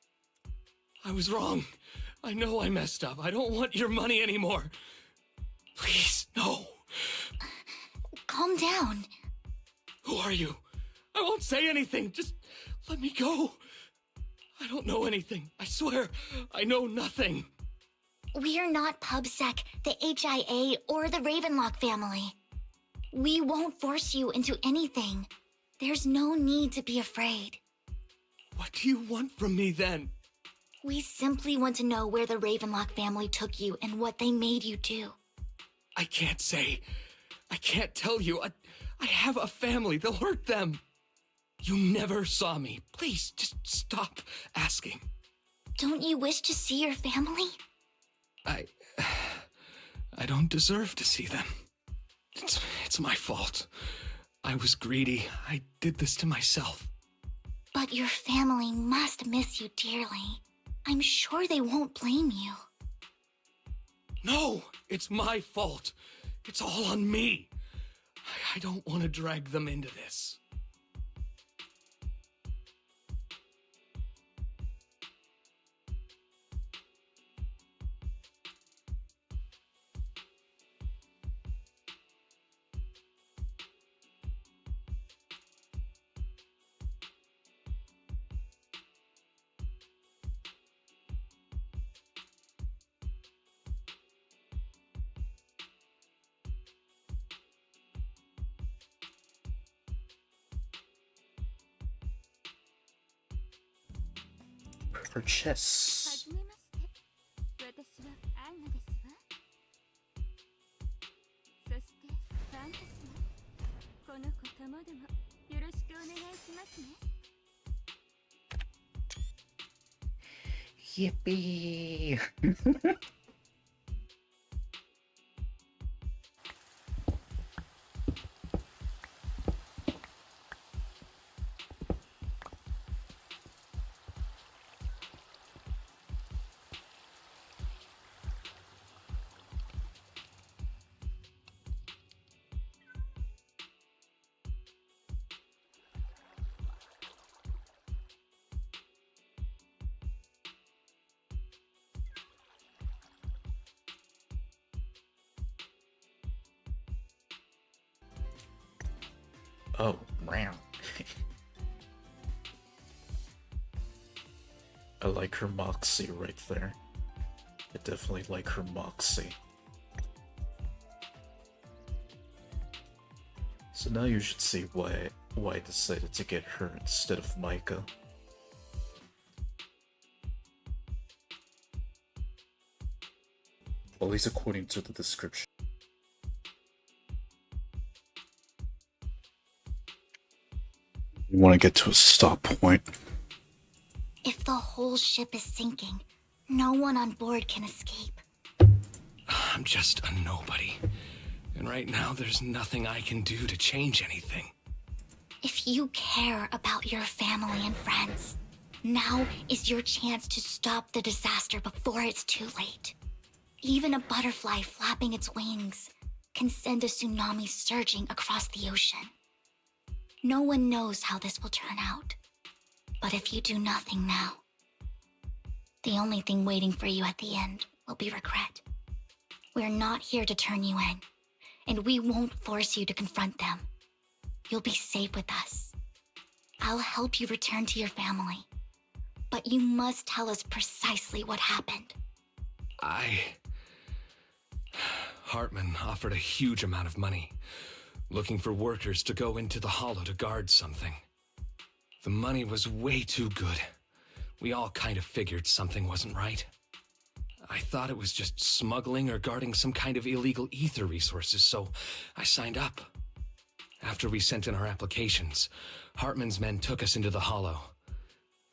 I was wrong. I know I messed up. I don't want your money anymore. Please, no. Calm down. Who are you? I won't say anything. Just let me go. I don't know anything. I swear, I know nothing. We're not PubSec, the HIA, or the Ravenlock family. We won't force you into anything. There's no need to be afraid. What do you want from me then? We simply want to know where the Ravenlock family took you and what they made you do. I can't say. I can't tell you. I have a family. They'll hurt them. You never saw me. Please, just stop asking. Don't you wish to see your family? I don't deserve to see them. It's my fault. I was greedy. I did this to myself. But your family must miss you dearly. I'm sure they won't blame you. No, it's my fault. It's all on me. I don't want to drag them into this. Purchase. 私はアンナですわ。そしてファンタスマ。この子ともどもよろしくお願いしますね。Yippee! Oh, wow. I like her moxie right there. I definitely like her moxie. So now you should see why I decided to get her instead of Micah. At least according to the description. You want to get to a stop point. If the whole ship is sinking, no one on board can escape. I'm just a nobody. And right now, there's nothing I can do to change anything. If you care about your family and friends, now is your chance to stop the disaster before it's too late. Even a butterfly flapping its wings can send a tsunami surging across the ocean. No one knows how this will turn out. But if you do nothing now, the only thing waiting for you at the end will be regret. We're not here to turn you in, and we won't force you to confront them. You'll be safe with us. I'll help you return to your family, but you must tell us precisely what happened. Hartman offered a huge amount of money, looking for workers to go into the hollow to guard something. The money was way too good. We all kind of figured something wasn't right. I thought it was just smuggling or guarding some kind of illegal ether resources, so I signed up. After we sent in our applications, Hartman's men took us into the hollow.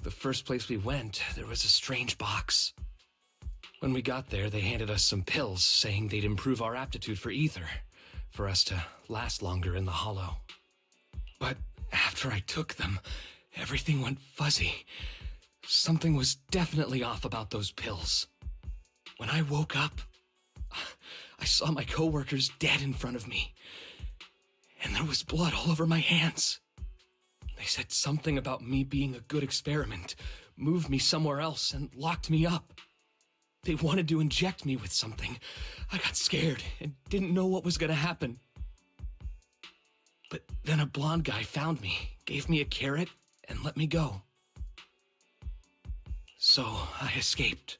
The first place we went, there was a strange box. When we got there, they handed us some pills, saying they'd improve our aptitude for ether, for us to last longer in the hollow. But after I took them, everything went fuzzy. Something was definitely off about those pills. When I woke up, I saw my coworkers dead in front of me, and there was blood all over my hands. They said something about me being a good experiment, moved me somewhere else, and locked me up. They wanted to inject me with something. I got scared and didn't know what was gonna happen. But then a blonde guy found me, gave me a carrot, and let me go. So I escaped.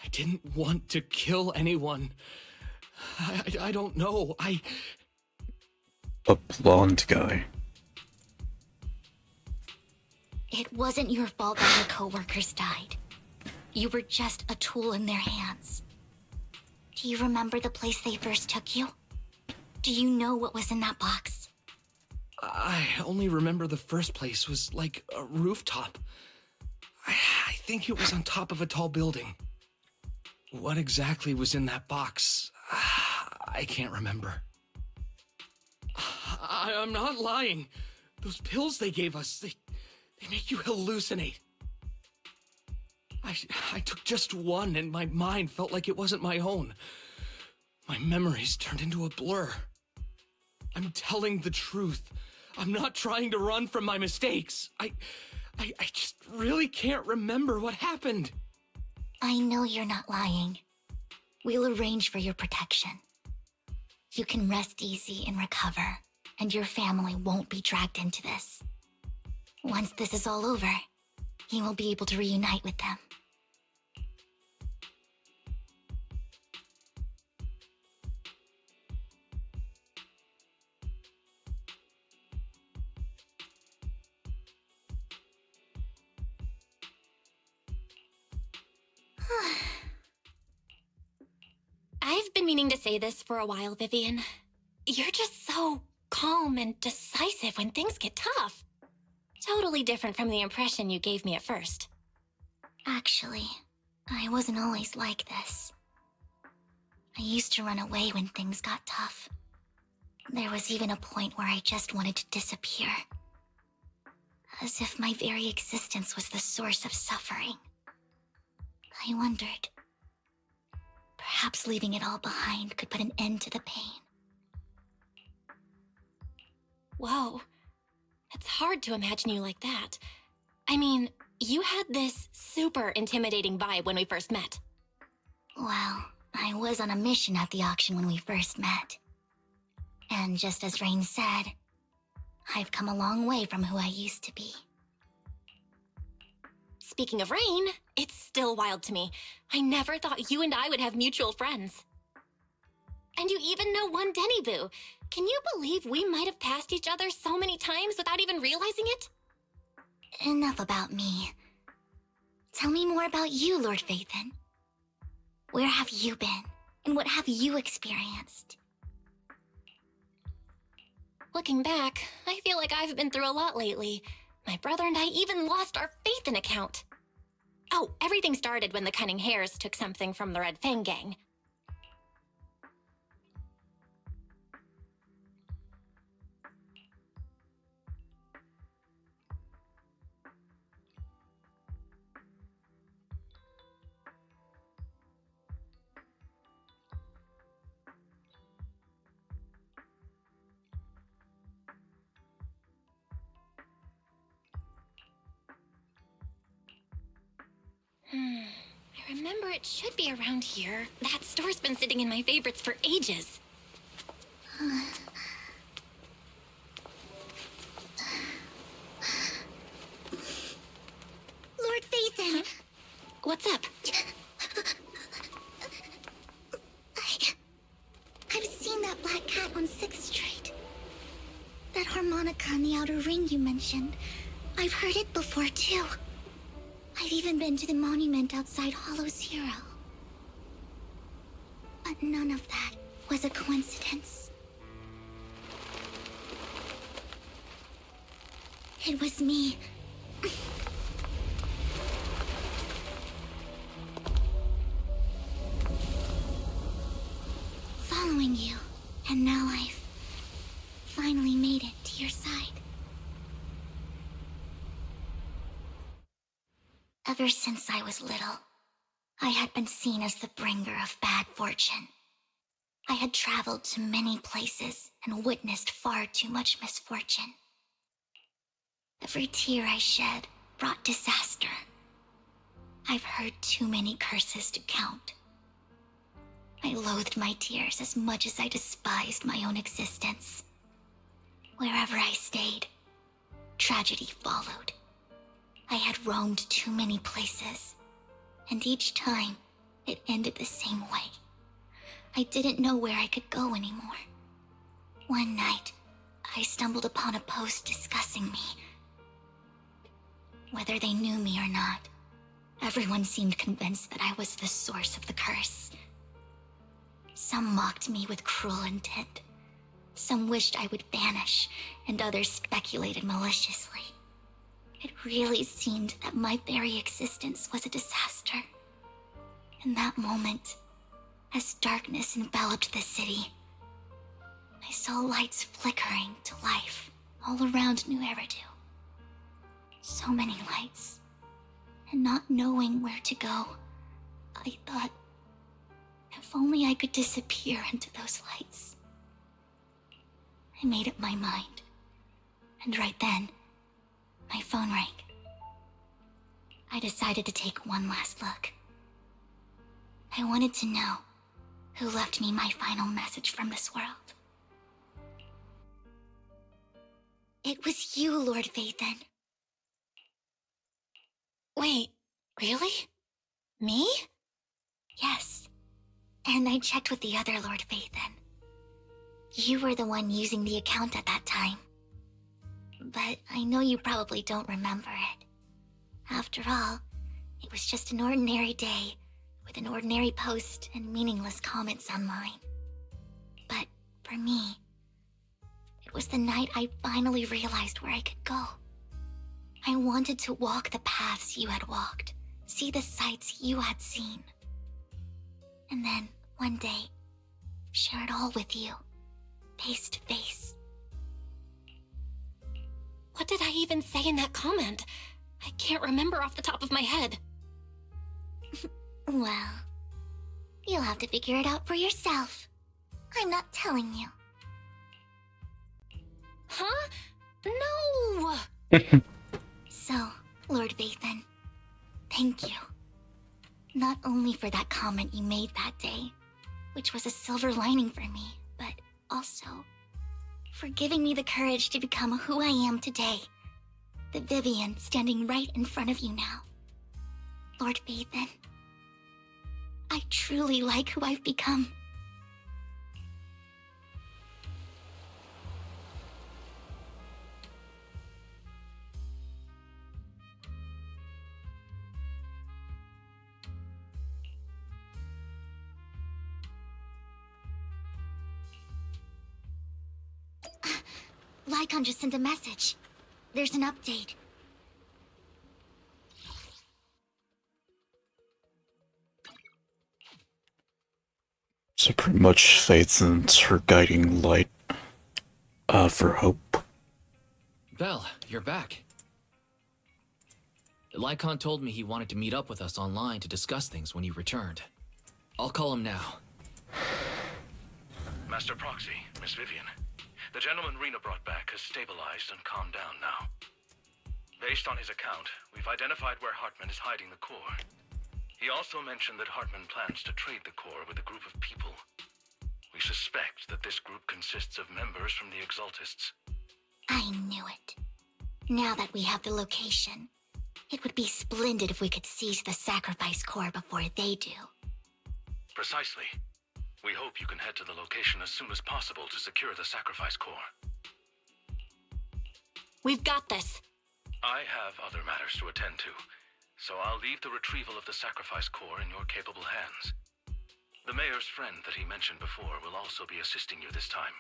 I didn't want to kill anyone. I don't know. A blonde guy. It wasn't your fault that your coworkers died. You were just a tool in their hands. Do you remember the place they first took you? Do you know what was in that box? I only remember the first place was like a rooftop. I think it was on top of a tall building. What exactly was in that box? I can't remember. I'm not lying. Those pills they gave us, they make you hallucinate. I took just one and my mind felt like it wasn't my own. My memories turned into a blur. I'm telling the truth. I'm not trying to run from my mistakes. I just really can't remember what happened. I know you're not lying. We'll arrange for your protection. You can rest easy and recover, and your family won't be dragged into this. Once this is all over, you will be able to reunite with them. I've been meaning to say this for a while, Vivian. You're just so calm and decisive when things get tough. Totally different from the impression you gave me at first. Actually, I wasn't always like this. I used to run away when things got tough. There was even a point where I just wanted to disappear. As if my very existence was the source of suffering. I wondered, perhaps leaving it all behind could put an end to the pain. Whoa. It's hard to imagine you like that. I mean, you had this super intimidating vibe when we first met. Well, I was on a mission at the auction when we first met. And just as Rain said, I've come a long way from who I used to be. Speaking of Rain, it's still wild to me. I never thought you and I would have mutual friends. And you even know one Denny Boo. Can you believe we might have passed each other so many times without even realizing it? Enough about me. Tell me more about you, Lord Phaethon. Where have you been, and what have you experienced? Looking back, I feel like I've been through a lot lately. My brother and I even lost our Phaethon account. Oh, everything started when the Cunning Hares took something from the Red Fang gang. I remember it should be around here. That store's been sitting in my favorites for ages. Lord Phaethon! What's up? I've seen that black cat on 6th Street. That harmonica in the outer ring you mentioned. I've heard it before, too. I've even been to the monument outside Hollow Zero. But none of that was a coincidence. It was me. Following you, and now I've finally made it to your side. Ever since I was little, I had been seen as the bringer of bad fortune. I had traveled to many places and witnessed far too much misfortune. Every tear I shed brought disaster. I've heard too many curses to count. I loathed my tears as much as I despised my own existence. Wherever I stayed, tragedy followed. I had roamed too many places, and each time, it ended the same way. I didn't know where I could go anymore. One night, I stumbled upon a post discussing me. Whether they knew me or not, everyone seemed convinced that I was the source of the curse. Some mocked me with cruel intent. Some wished I would vanish, and others speculated maliciously. It really seemed that my very existence was a disaster. In that moment, as darkness enveloped the city, I saw lights flickering to life all around New Eridu. So many lights. And not knowing where to go, I thought, if only I could disappear into those lights. I made up my mind. And right then, my phone rang. I decided to take one last look. I wanted to know who left me my final message from this world. It was you, Lord Vathan. Wait, really? Me? Yes. And I checked with the other Lord Vathan. You were the one using the account at that time. But I know you probably don't remember it. After all, it was just an ordinary day with an ordinary post and meaningless comments online. But for me, it was the night I finally realized where I could go. I wanted to walk the paths you had walked, see the sights you had seen. And then, one day, share it all with you, face to face. What did I even say in that comment? I can't remember off the top of my head. Well, you'll have to figure it out for yourself. I'm not telling you. Huh? No! So, Lord Vathan, thank you. Not only for that comment you made that day, which was a silver lining for me, but also for giving me the courage to become who I am today. The Vivian standing right in front of you now. Lord Vathan, I truly like who I've become. Lycon just sent a message. There's an update. So pretty much Faith and her guiding light for hope. Belle, you're back. Lycon told me he wanted to meet up with us online to discuss things when you returned. I'll call him now. Master Proxy, Miss Vivian. The gentleman Rena brought back has stabilized and calmed down now. Based on his account, we've identified where Hartman is hiding the core. He also mentioned that Hartman plans to trade the core with a group of people. We suspect that this group consists of members from the Exaltists. I knew it. Now that we have the location, it would be splendid if we could seize the sacrifice core before they do. Precisely. We hope you can head to the location as soon as possible to secure the sacrifice core. We've got this. I have other matters to attend to, so I'll leave the retrieval of the sacrifice core in your capable hands. The mayor's friend that he mentioned before will also be assisting you this time.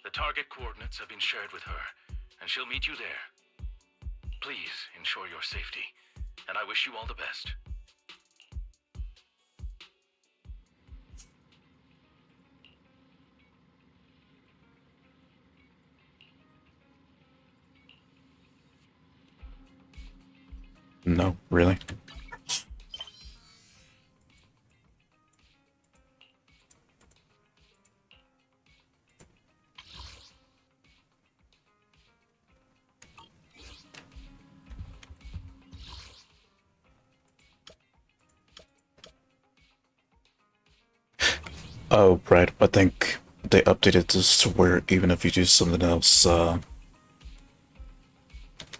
The target coordinates have been shared with her, and she'll meet you there. Please ensure your safety, and I wish you all the best. No, really? Oh, right. I think they updated this to where even if you do something else, or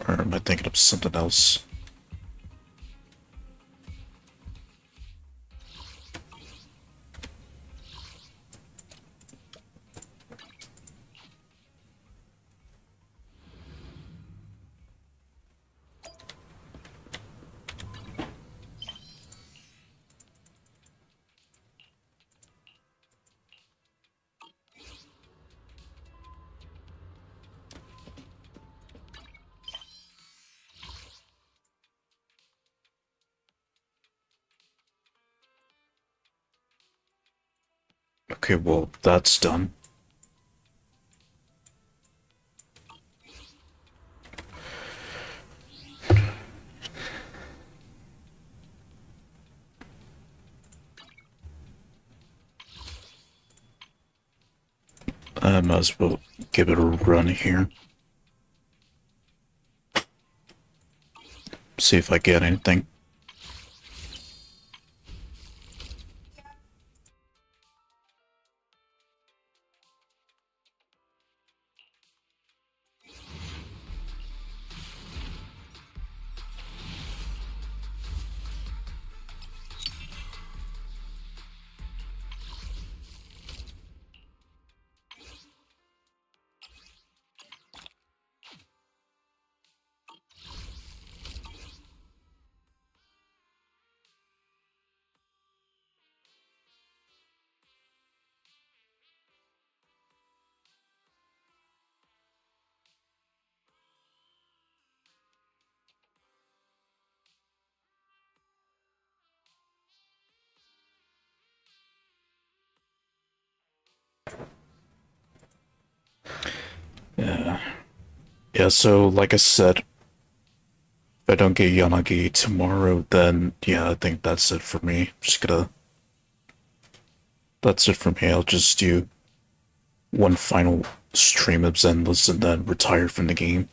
am I thinking of something else? Okay, well, that's done. Might as well give it a run here. See if I get anything. Yeah, so like I said, if I don't get Yanagi tomorrow, then yeah, I think that's it for me. That's it for me. I'll just do one final stream of Zenless and then retire from the game.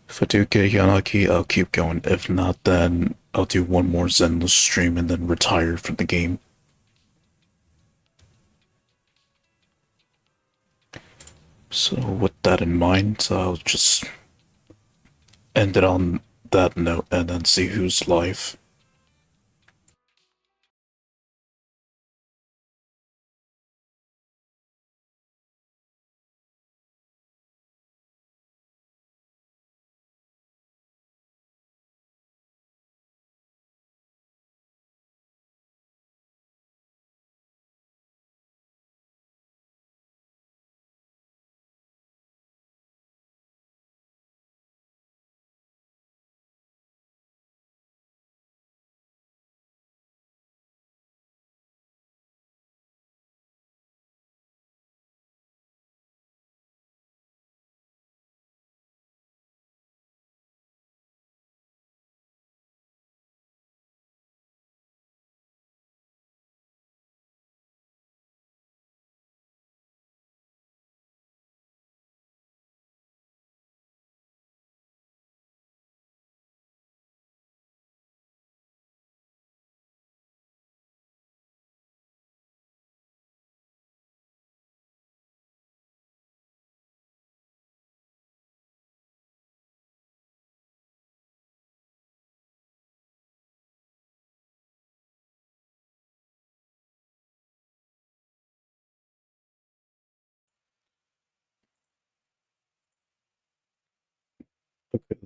If I do get Yanagi, I'll keep going. If not, then I'll do one more Zenless stream and then retire from the game. So with that in mind, I'll just end it on that note and then see who's live.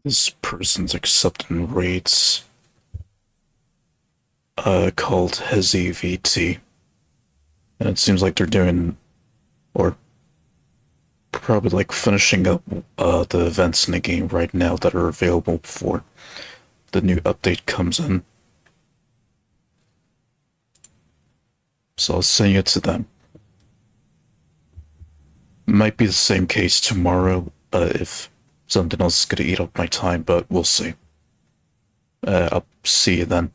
This person's accepting raids called Hezi VT. And it seems like they're doing, or probably like finishing up the events in the game right now that are available before the new update comes in. So I'll send it to them. Might be the same case tomorrow if something else is gonna eat up my time, but we'll see. I'll see you then.